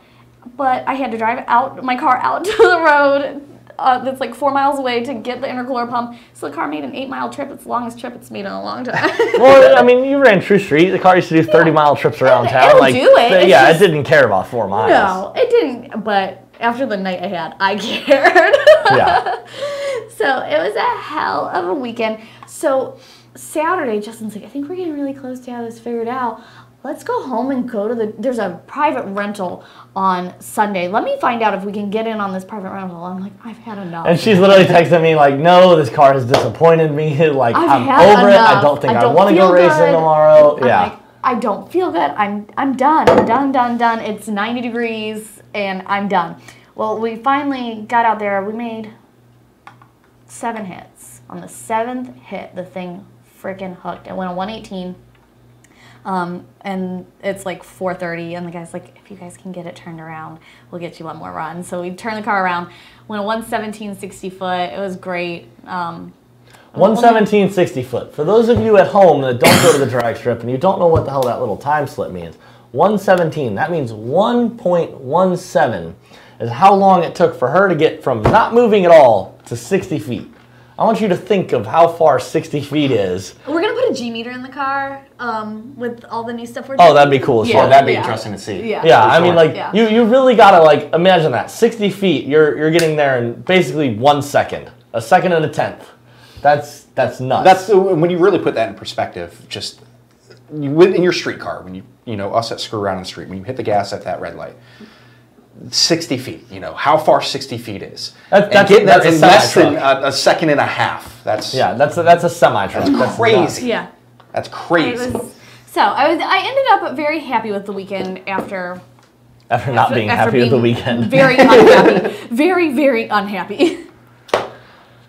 But I had to drive my car out to the road that's like 4 miles away to get the intercooler pump. So the car made an 8-mile trip. It's the longest trip it's made in a long time. Well, I mean, you ran True Street. The car used to do 30-mile trips around town. It'll do it. It didn't care about 4 miles. No, it didn't. But after the night I had, I cared. Yeah. So it was a hell of a weekend. So Saturday, Justin's like, I think we're getting really close to have this figured out. Let's go home and go to there's a private rental on Sunday. Let me find out if we can get in on this private rental. I'm like, I've had enough. And she's literally texting me like, no, this car has disappointed me. Like, I'm over it. I don't think I want to go racing tomorrow. I'm like, I don't feel good. I'm done. I'm done. It's 90 degrees and I'm done. Well, we finally got out there. We made 7 hits. On the 7th hit, the thing freaking hooked. It went on 118. And it's like 4:30, and the guy's like, if you guys can get it turned around, we'll get you one more run. So we turned the car around, went a 117 60 foot. It was great. 117 60 foot. For those of you at home that don't go to the drag strip and you don't know what the hell that little time slip means, 117, that means 1.17 is how long it took for her to get from not moving at all to 60 feet. I want you to think of how far 60 feet is. We're going to put a G-meter in the car with all the new stuff we're Oh, doing. that'd be cool. Yeah, that'd be interesting to see. Yeah. Yeah, I mean, like, Yeah. you really gotta, like, imagine that. 60 feet, you're getting there in basically 1 second. A second and a tenth. That's nuts. That's when you really put that in perspective. Just in your street car, when us that screw around in the street, when you hit the gas at that red light, 60 feet. How far 60 feet is. That's in a less than semi-truck. a second and a half. That's a semi-truck. That's crazy. Yeah. That's crazy. I ended up very happy with the weekend after not being happy with the weekend. Very unhappy. Very, very unhappy.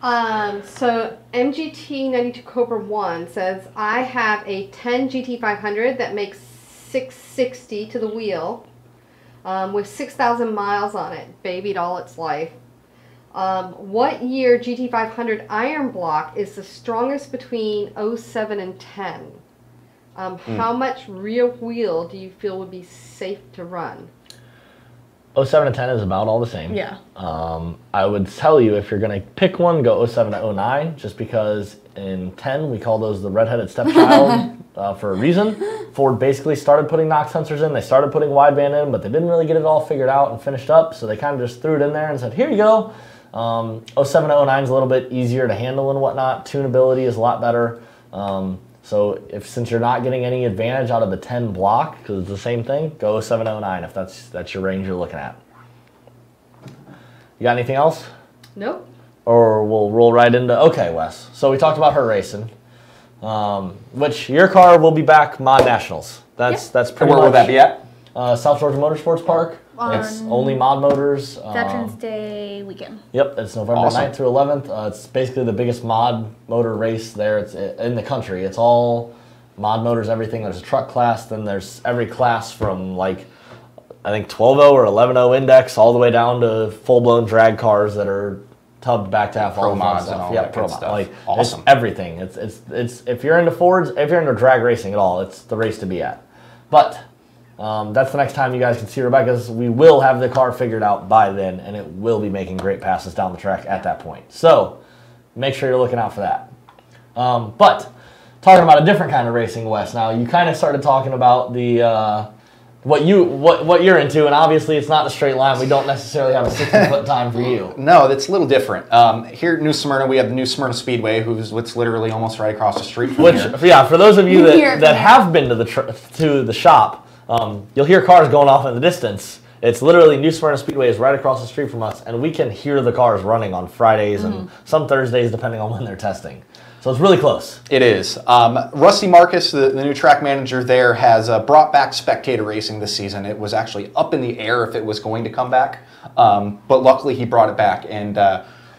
So MGT92 Cobra 1 says, I have a 10 GT500 that makes 660 to the wheel with 6,000 miles on it, babied all its life. What year GT500 iron block is the strongest between 07 and 10? How much rear wheel do you feel would be safe to run? 07 to 10 is about all the same. Yeah. I would tell you, if you're going to pick one, go 07 to 09, just because in 10 we call those the redheaded stepchild for a reason. Ford basically started putting knock sensors in. They started putting wideband in, but they didn't really get it all figured out and finished up, so they kind of just threw it in there and said, here you go. 07 to 09 is a little bit easier to handle and whatnot. Tunability is a lot better. So since you're not getting any advantage out of the 10 block, because it's the same thing, go 07 to 09 if that's your range you're looking at. You got anything else? Nope. Or we'll roll right into, okay, Wes. So we talked about her racing, which your car will be back Mod Nationals. That's pretty Where much. will that be at? South Georgia Motorsports Park. It's only mod motors. Veterans Day weekend. Yep, it's November Awesome. 9th through 11th. It's basically the biggest mod motor race there. It's in the country. It's all mod motors, everything. There's a truck class, then there's every class from like, I think 12.0 or 11.0 index all the way down to full-blown drag cars that are tubbed back to half all Pro the fun mods stuff. and all Yeah, that pro good mod. stuff. Like, Awesome. It's everything. It's if you're into Fords, if you're into drag racing at all, it's the race to be at. But that's the next time you guys can see Rebecca's. We will have the car figured out by then, and it will be making great passes down the track at that point. So make sure you're looking out for that. But talking about a different kind of racing, Wes. Now you kind of started talking about the what you're into, and obviously it's not a straight line. We don't necessarily have a 60-foot time for you. No, that's a little different. Here at New Smyrna, we have the New Smyrna Speedway, what's literally almost right across the street from here. Yeah, for those of you that have been to the shop. You'll hear cars going off in the distance. It's literally New Smyrna Speedway is right across the street from us, and we can hear the cars running on Fridays and some Thursdays, depending on when they're testing. So it's really close. It is. Rusty Marcus, the new track manager there, has brought back spectator racing this season. It was actually up in the air if it was going to come back, but luckily he brought it back. And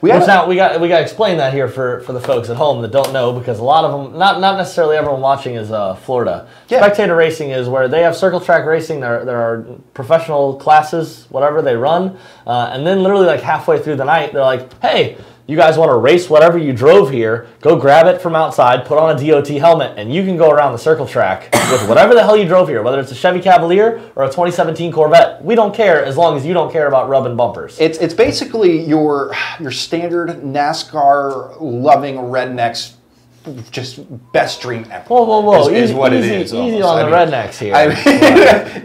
we got to explain that here for the folks at home that don't know, because a lot of them, not necessarily everyone watching is Florida. Yeah. Spectator racing is where they have circle track racing. There are professional classes, whatever they run, and then literally like halfway through the night, they're like, hey, you guys want to race whatever you drove here, go grab it from outside, put on a DOT helmet, and you can go around the circle track with whatever the hell you drove here, whether it's a Chevy Cavalier or a 2017 Corvette. We don't care as long as you don't care about rubbing bumpers. It's basically your standard NASCAR loving rednecks, just best dream ever. Whoa. Is what it is. Easy on the rednecks here.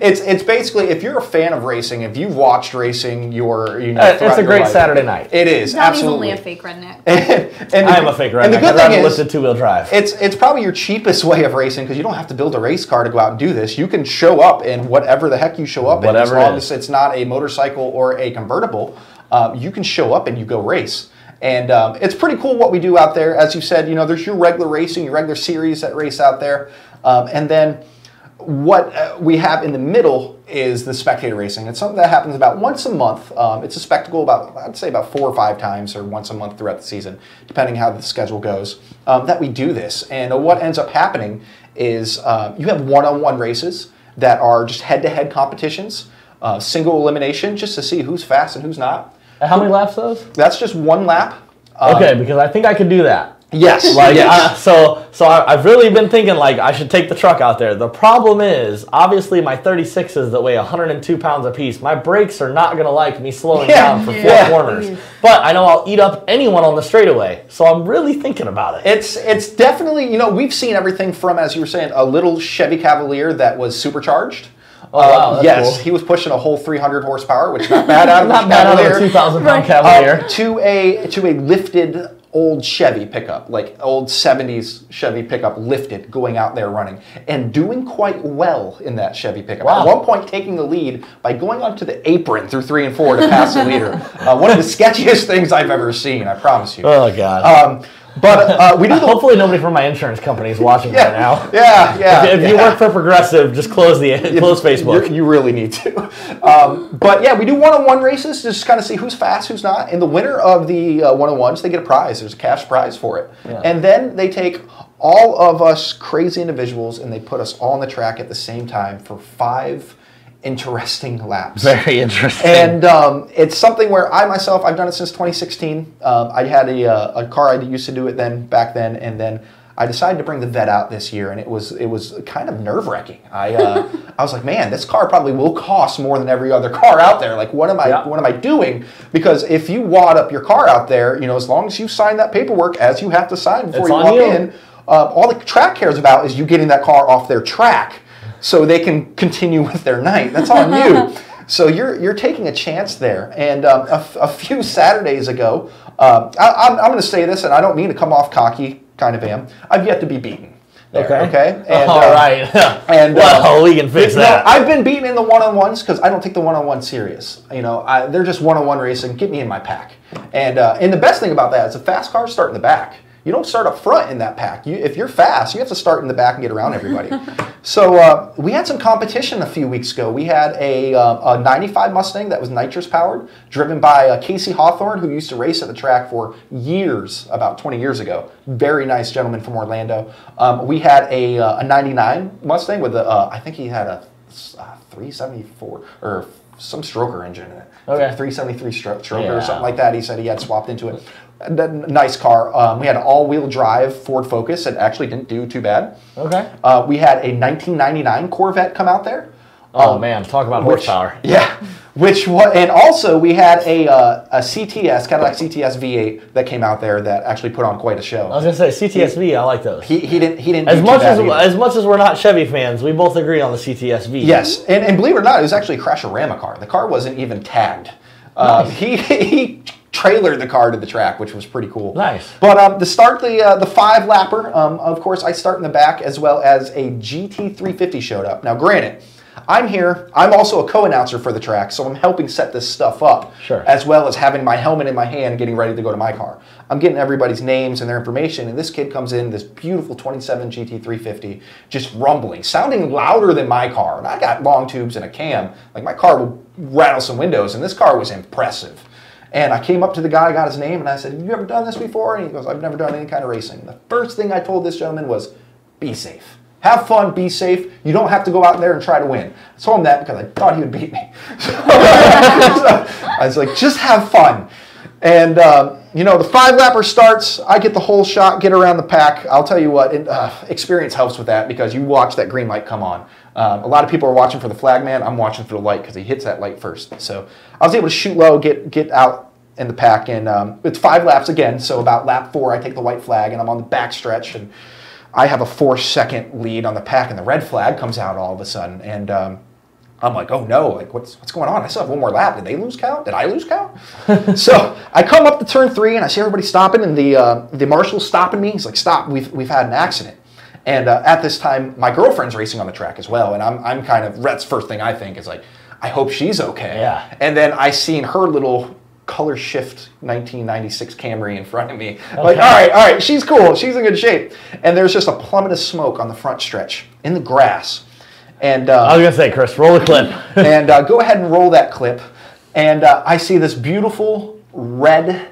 It's basically, if you're a fan of racing, if you've watched racing, it's a great Saturday night. It is, Donnie's absolutely. only a fake redneck. I am a fake redneck. And the good I'd thing rather is, listen to two-wheel drive. It's probably your cheapest way of racing, because you don't have to build a race car to go out and do this. You can show up in whatever the heck you show up in, as long as it's not a motorcycle or a convertible. You can show up and you go race. And it's pretty cool what we do out there. As you said, there's your regular racing, your regular series that race out there. And then what we have in the middle is the spectator racing. It's something that happens about once a month. It's a spectacle I'd say about 4 or 5 times, or once a month throughout the season, depending how the schedule goes, that we do this. And what ends up happening is you have one-on-one races that are just head-to-head competitions, single elimination, just to see who's fast and who's not. How many laps those? That's just one lap. Okay, because I think I could do that. Yes. Like, yes. I've really been thinking, like, I should take the truck out there. The problem is, obviously, my 36s that weigh 102 pounds apiece, my brakes are not going to like me slowing down for 4 corners. But I know I'll eat up anyone on the straightaway. So I'm really thinking about it. It's definitely, you know, we've seen everything from, as you were saying, a little Chevy Cavalier that was supercharged. Oh, wow, that's yes, cool. He was pushing a whole 300 horsepower, which is not bad out of not bad out of a 2,000-pound Cavalier. To a lifted old Chevy pickup, like old 70s Chevy pickup, lifted, going out there running, and doing quite well in that Chevy pickup. Wow. At one point taking the lead by going onto the apron through 3 and 4 to pass the leader. One of the sketchiest things I've ever seen, I promise you. Oh, God. But we do the... Hopefully nobody from my insurance company is watching right now. Yeah. If you work for Progressive, just close Facebook. You really need to. But yeah, we do one-on-one races to just kind of see who's fast, who's not. And the winner of the one-on-ones, they get a prize. There's a cash prize for it. Yeah. And then they take all of us crazy individuals and they put us all on the track at the same time for 5 interesting laps. Very interesting. And it's something where I myself, I've done it since 2016. I had a car I used to do it back then, and then I decided to bring the vet out this year, and it was kind of nerve-wracking. I was like, man, this car probably will cost more than every other car out there. Like, what am I doing? Because if you wad up your car out there, you know, as long as you sign that paperwork, as you have to sign before you walk in, all the track cares about is you getting that car off their track, so they can continue with their night. That's on you. So you're taking a chance there. And a few Saturdays ago, I'm going to say this, and I don't mean to come off cocky, kind of am. I've yet to be beaten. There, okay. And, all right. And well, we can fix that. I've been beaten in the one-on-ones because I don't take the one-on-one serious. You know, they're just one-on-one racing. Get me in my pack. And the best thing about that is the fast cars start in the back. You don't start up front in that pack. If you're fast, you have to start in the back and get around everybody. So we had some competition a few weeks ago. We had a 95 Mustang that was nitrous powered, driven by Casey Hawthorne, who used to race at the track for years, about 20 years ago. Very nice gentleman from Orlando. We had a 99 Mustang with I think he had a 374 or some stroker engine in it. Okay. 373 stroker or something like that. He said he had swapped into it. Nice car. We had an all-wheel drive Ford Focus that actually didn't do too bad. Okay. We had a 1999 Corvette come out there. Oh man, talk about horsepower. Yeah. And also we had a CTS, Cadillac CTS V8 that came out there that actually put on quite a show. I was gonna say CTS-V, I like those. He didn't as much as we're not Chevy fans, we both agree on the CTS-V. Yes, and believe it or not, it was actually a Crash-O-Rama car. The car wasn't even tagged. Nice. He trailered the car to the track, which was pretty cool. Nice. But to start the 5-lapper, of course, I start in the back, as well as a GT350 showed up. Now, granted, I'm here. I'm also a co-announcer for the track, so I'm helping set this stuff up, sure, as well as having my helmet in my hand, getting ready to go to my car. I'm getting everybody's names and their information, and this kid comes in, this beautiful 27 GT350, just rumbling, sounding louder than my car. And I got long tubes and a cam. Like, my car will rattle some windows, and this car was impressive. And I came up to the guy, got his name, and I said, have you ever done this before? And he goes, I've never done any kind of racing. The first thing I told this gentleman was, be safe. Have fun, be safe. You don't have to go out there and try to win. I told him that because I thought he would beat me. So I was like, just have fun. And, you know, the 5-lapper starts. I get the whole shot, get around the pack. I'll tell you what, experience helps with that because you watch that green light come on. A lot of people are watching for the flagman. I'm watching for the light because he hits that light first. So I was able to shoot low, get out in the pack. And it's 5 laps again. So about lap 4, I take the white flag, and I'm on the back stretch. And I have a 4-second lead on the pack, and the red flag comes out all of a sudden. And I'm like, oh no, like what's going on? I still have one more lap. Did they lose count? Did I lose count? So I come up to turn 3, and I see everybody stopping, and the marshal's stopping me. He's like, stop, we've had an accident. And at this time, my girlfriend's racing on the track as well, and I'm kind of, that's the first thing I think is like, I hope she's okay. Yeah. And then I seen her little color shift 1996 Camry in front of me. Okay. Like, all right, she's cool, she's in good shape. And there's just a plummet of smoke on the front stretch in the grass. And I was gonna say, Chris, roll the clip. And go ahead and roll that clip. And I see this beautiful red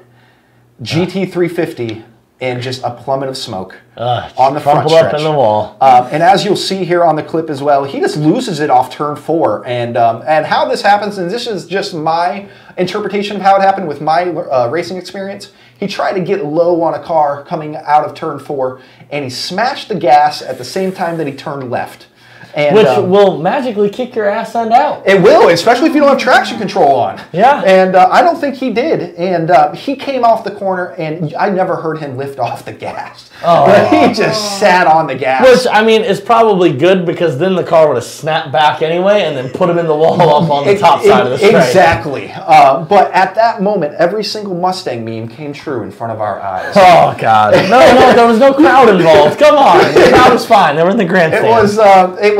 GT350 in just a plummet of smoke on the front up stretch. in the wall. And as you'll see here on the clip as well, he just loses it off turn 4. And how this happens, and this is just my interpretation of how it happened with my racing experience, he tried to get low on a car coming out of turn 4, and he smashed the gas at the same time that he turned left. And, which will magically kick your ass end out. It will, especially if you don't have traction control on. Yeah. And I don't think he did. And he came off the corner, and I never heard him lift off the gas. Oh. But he just sat on the gas. Which, I mean, is probably good because then the car would have snapped back anyway and then put him in the wall up on the top side of the straight. Exactly. But at that moment, every single Mustang meme came true in front of our eyes. Oh, God. No, there was no crowd involved. Come on. The crowd was fine. They were in the grandstand.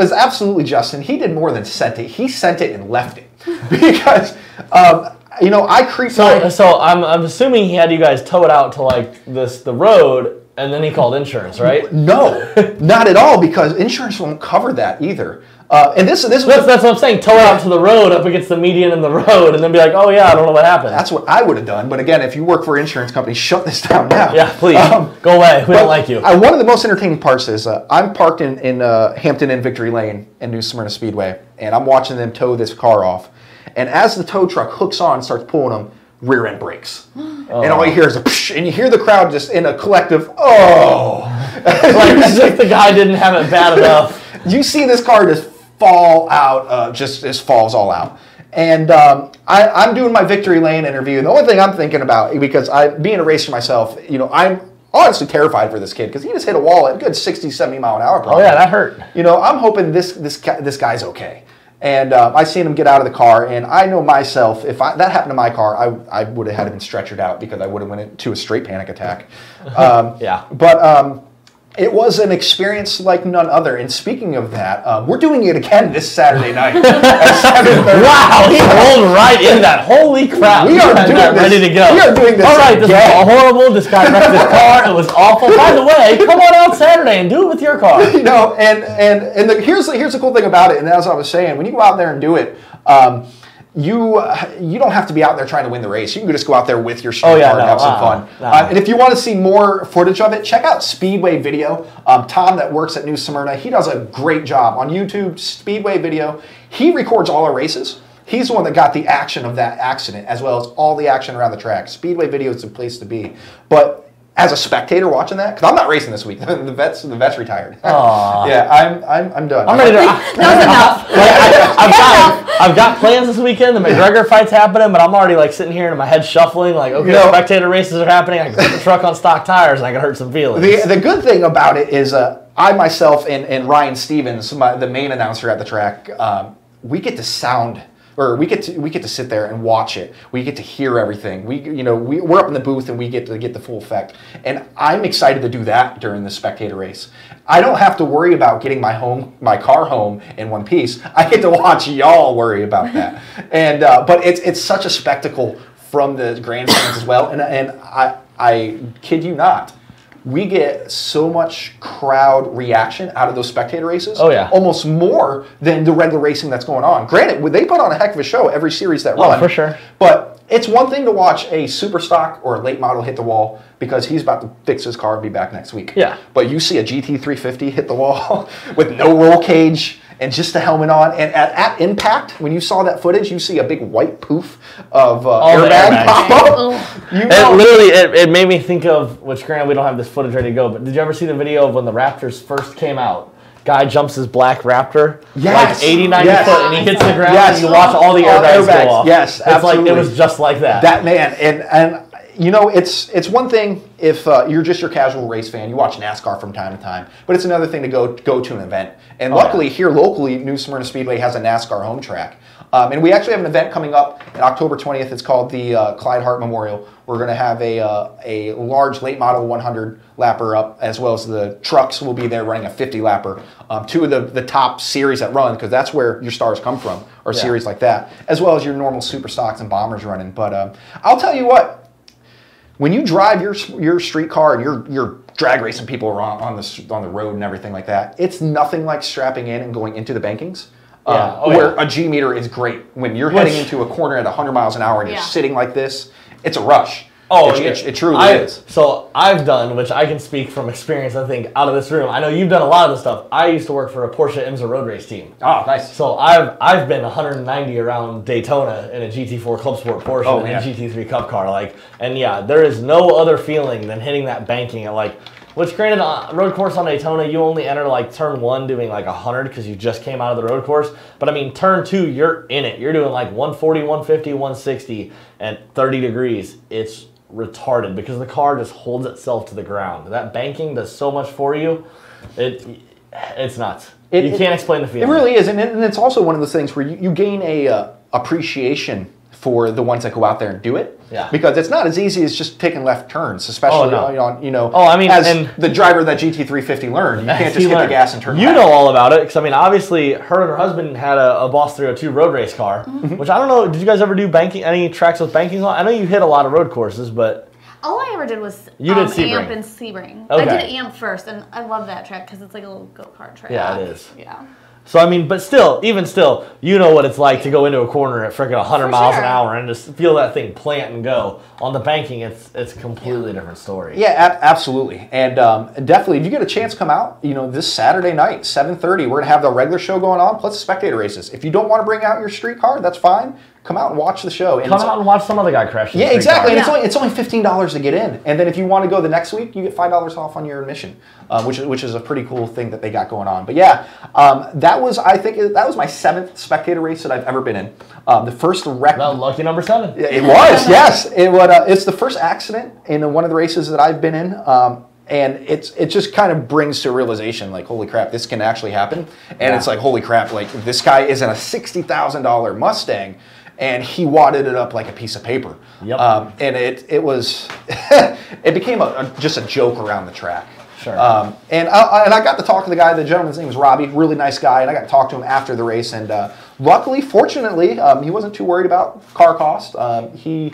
It was absolutely Justin. He did more than sent it. He sent it and left it. Because, I creeped So I'm assuming he had you guys tow it out to, like, the road, and then he called insurance, right? No, not at all, because insurance won't cover that either. And that's what I'm saying. Tow it out to the road up against the median in the road, and then be like, oh yeah, I don't know what happened. That's what I would have done. But again, if you work for an insurance company, shut this down now. Yeah, please. Go away. We don't like you. One of the most entertaining parts is I'm parked in Hampton Inn Victory Lane in New Smyrna Speedway, and I'm watching them tow this car off. And as the tow truck hooks on and starts pulling them, rear end brakes. Oh. And all you hear is a psh, and you hear the crowd just in a collective, oh. Like as if the guy didn't have it bad enough. You see this car just fall out, just falls all out. And I'm doing my Victory Lane interview, and the only thing I'm thinking about, because being a racer myself, I'm honestly terrified for this kid, because he just hit a wall at a good 60, 70 mile an hour. Oh yeah, that hurt. I'm hoping this guy's okay. And I seen him get out of the car, and I know myself, if that happened to my car, I would have had him stretchered out, because I would have went into a straight panic attack. Yeah. But it was an experience like none other. And speaking of that, we're doing it again this Saturday night at 7:30. Wow, he rolled right in that. Holy crap. We are doing this. Ready to go. We are doing this. All right, this was horrible. This guy wrecked his car. It was awful. By the way, come on out Saturday and do it with your car. Here's the cool thing about it. And as I was saying, when you go out there and do it, you don't have to be out there trying to win the race. You can just go out there with your street car and have some fun. And if you want to see more footage of it, check out Speedway Video. Tom that works at New Smyrna, he does a great job on YouTube. Speedway Video, he records all our races. He's the one that got the action of that accident, as well as all the action around the track. Speedway Video is the place to be. But as a spectator watching that, because I'm not racing this week. the vet's retired. Yeah, I'm done. I'm ready to. That was enough. I've got plans this weekend. The McGregor fight's happening, but I'm already like sitting here and my head's shuffling. Like, okay, spectator races are happening. I can put the truck on stock tires and I can hurt some feelings. The good thing about it is I myself and Ryan Stevens, the main announcer at the track, we get to sound. Or we get to sit there and watch it. We get to hear everything. We're up in the booth and we get to get the full effect. And I'm excited to do that during the spectator race. I don't have to worry about getting my car home in one piece. I get to watch y'all worry about that. And but it's such a spectacle from the grandstands as well. And I kid you not. We get so much crowd reaction out of those spectator races. Oh, yeah. Almost more than the regular racing that's going on. Granted, they put on a heck of a show every series that run. Oh, for sure. But it's one thing to watch a super stock or a late model hit the wall because he's about to fix his car and be back next week. Yeah. But you see a GT350 hit the wall with no roll cage and just the helmet on. And at impact, when you saw that footage, you see a big white poof of airbag pop up. It made me think of, which granted we don't have this footage ready to go, but did you ever see the video of when the Raptors first came out? Guy jumps his black Raptor, like 80, 90 foot, and he hits the ground, and you watch all the airbags go off. Yes, absolutely. It was just like that. That man, and it's one thing if you're just your casual race fan, you watch NASCAR from time to time, but it's another thing to go to an event. And luckily, here locally, New Smyrna Speedway has a NASCAR home track. And we actually have an event coming up on October 20th. It's called the Clyde Hart Memorial. We're going to have a large late model 100 lapper up, as well as the trucks will be there running a 50 lapper. Two of the top series that run, because that's where your stars come from, or series like that, as well as your normal super stocks and bombers running. But I'll tell you what, when you drive your street car and you're drag racing people on the road and everything like that, it's nothing like strapping in and going into the bankings. Where a G meter is great. When you're heading into a corner at 100 miles an hour and you're sitting like this, it's a rush. Oh, it truly is. So I've done, which I can speak from experience, I think, out of this room. I know you've done a lot of this stuff. I used to work for a Porsche IMSA road race team. Oh, nice. So I've been 190 around Daytona in a GT4 Club Sport Porsche and a GT3 Cup car. Like, and yeah, there is no other feeling than hitting that banking at like, which granted, road course on Daytona, you only enter like turn 1 doing like 100 because you just came out of the road course. But I mean, turn 2, you're in it. You're doing like 140, 150, 160 at 30 degrees. It's retarded because the car just holds itself to the ground. That banking does so much for you. It's nuts. You can't explain the feeling. It really is, and it's also one of those things where you gain a appreciation for the ones that go out there and do it. Yeah. Because it's not as easy as just taking left turns, especially and the driver that GT350 learned. You can't just hit the gas and turn left. You know all about it, because I mean, obviously, her and her husband had a Boss 302 road race car, which I don't know, did you guys ever do any tracks with banking on? I know you hit a lot of road courses, but... All I ever did was you did Amp and Sebring. Okay. I did Amp first, and I love that track because it's like a little go-kart track. Yeah, it is. Yeah. So, I mean, but still, even still, you know what it's like to go into a corner at freaking 100 miles an hour and just feel that thing plant and go. On the banking, it's a completely different story. Yeah, absolutely. And definitely, if you get a chance, come out. This Saturday night, 7:30, we're going to have the regular show going on, plus the spectator races. If you don't want to bring out your street car, that's fine. Come out and watch the show. Come out and watch some other guy crash. Yeah, exactly. And it's only $15 to get in. And then if you want to go the next week, you get $5 off on your admission, which is a pretty cool thing that they got going on. But yeah, that was my 7th spectator race that I've ever been in. The first wreck. Well, lucky number 7. It was, yes. It's the first accident in one of the races that I've been in. And it just kind of brings to a realization, like, holy crap, this can actually happen. And it's like, holy crap, like, this guy is in a $60,000 Mustang, and he wadded it up like a piece of paper. Yep. And it was, it became just a joke around the track. Sure. And I got to talk to the guy. The gentleman's name was Robbie, really nice guy, and I got to talk to him after the race. And luckily, fortunately, he wasn't too worried about car cost. He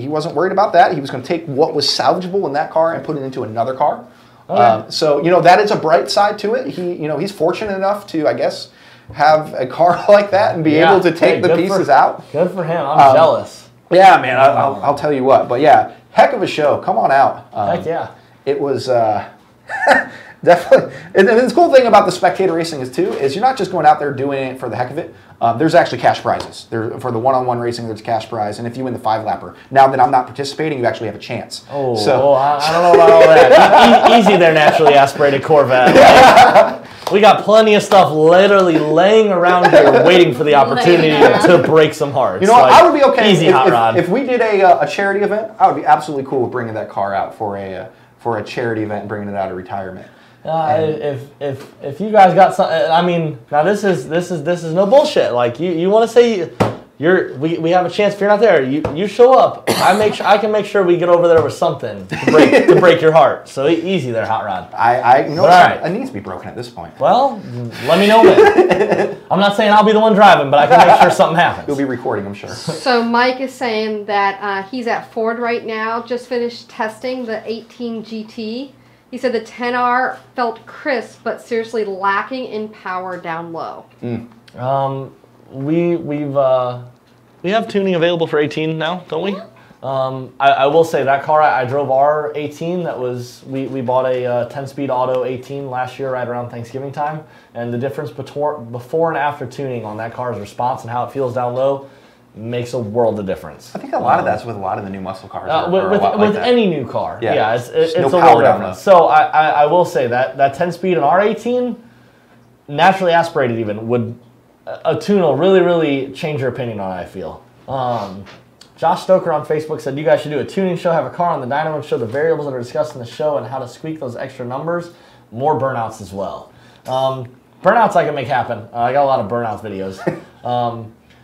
wasn't worried about that. He was going to take what was salvageable in that car and put it into another car. Okay. So that is a bright side to it. He's fortunate enough to, I guess, have a car like that and be able to take the pieces out. Good for him. I'm jealous. Yeah, man. I'll tell you what. But yeah, heck of a show. Come on out. Heck yeah. It was definitely. And the cool thing about the spectator racing is you're not just going out there doing it for the heck of it. There's actually cash prizes. For the one-on-one racing, there's a cash prize, and if you win the 5-lapper, now that I'm not participating, you actually have a chance. I don't know about all that. Easy there, naturally aspirated Corvette. Like, we got plenty of stuff literally laying around here waiting for the opportunity to break some hearts. I would be okay easy hot rod. If we did a charity event. I would be absolutely cool with bringing that car out for a charity event and bringing it out of retirement. If you guys got something, I mean, now this is no bullshit. Like you want to say we have a chance. If you're not there, you show up. I can make sure we get over there with something to break your heart. So easy there, hot rod. It needs to be broken at this point. Well, let me know when. I'm not saying I'll be the one driving, but I can make sure something happens. You'll be recording, I'm sure. So Mike is saying that he's at Ford right now. Just finished testing the 18 GT. He said the 10R felt crisp, but seriously lacking in power down low. We have tuning available for 18 now, don't we? I will say that car, I drove our 18. That was we bought a 10-speed auto 18 last year, right around Thanksgiving time, and the difference before and after tuning on that car's response and how it feels down low makes a world of difference. I think a lot of that's with a lot of the new muscle cars. With any new car, it's no a power world of difference. So I will say that 10-speed in our 18, naturally aspirated even, would a tune will really, really change your opinion on it, I feel. Josh Stoker on Facebook said, you guys should do a tuning show, have a car on the dyno and show the variables that are discussed in the show and how to squeak those extra numbers. More burnouts as well. Burnouts I can make happen. I got a lot of burnouts videos.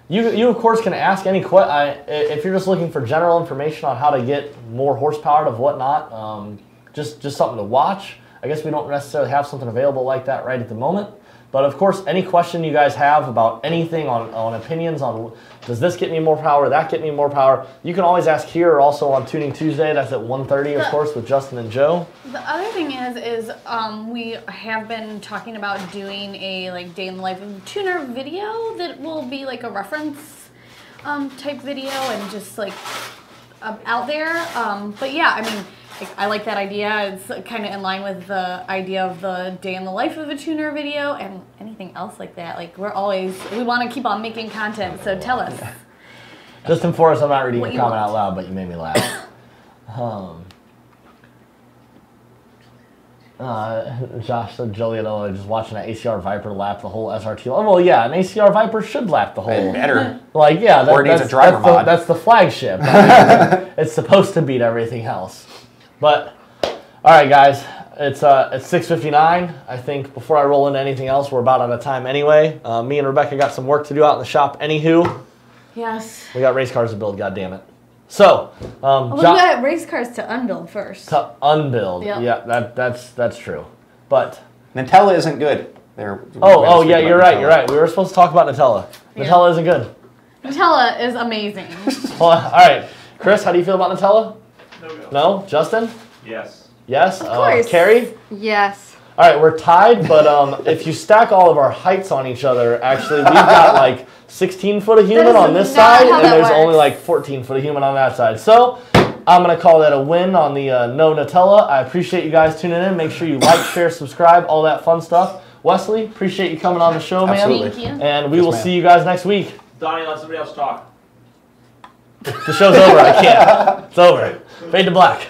You of course can ask any if you're just looking for general information on how to get more horsepower of whatnot, just something to watch. I guess we don't necessarily have something available like that right at the moment. But of course, any question you guys have about anything on opinions on does this get me more power, that get me more power, you can always ask here or also on Tuning Tuesday. That's at 1:30, of course, with Justin and Joe. The other thing is we have been talking about doing a day in the life of a tuner video that will be like a reference type video and just out there. But yeah, I mean, I like that idea. It's kind of in line with the idea of the day in the life of a tuner video and anything else like that. Like we want to keep on making content. So tell us. Justin Forrest, I'm not reading your comment out loud, but you made me laugh. Josh said Joliet just watching an ACR Viper lap the whole SRT. Oh, well, yeah, an ACR Viper should lap the whole. Better. Like, yeah, or it needs a driver mod. That's the flagship. I mean, it's supposed to beat everything else. But, all right, guys, it's 6:59. I think before I roll into anything else, we're about out of time anyway. Me and Rebecca got some work to do out in the shop. Anywho, yes, we got race cars to build. God damn it. So, we got race cars to unbuild first. To unbuild, yep. Yeah, that's true. But Nutella isn't good. Oh yeah, you're right. You're right. We were supposed to talk about Nutella. Yeah. Nutella isn't good. Nutella is amazing. Well, all right, Chris, how do you feel about Nutella? No. No, Justin? Yes. Yes. Of course. Carrie? Yes. All right, we're tied, but if you stack all of our heights on each other, actually, we've got like 16 foot of human on this side, and there's only like 14 foot of human on that side. So I'm going to call that a win on the no Nutella. I appreciate you guys tuning in. Make sure you like, share, subscribe, all that fun stuff. Wesley, appreciate you coming on the show, man. Absolutely. Thank you. And we will see you guys next week. Donnie, let somebody else talk. The show's over. I can't. It's over. Fade to black.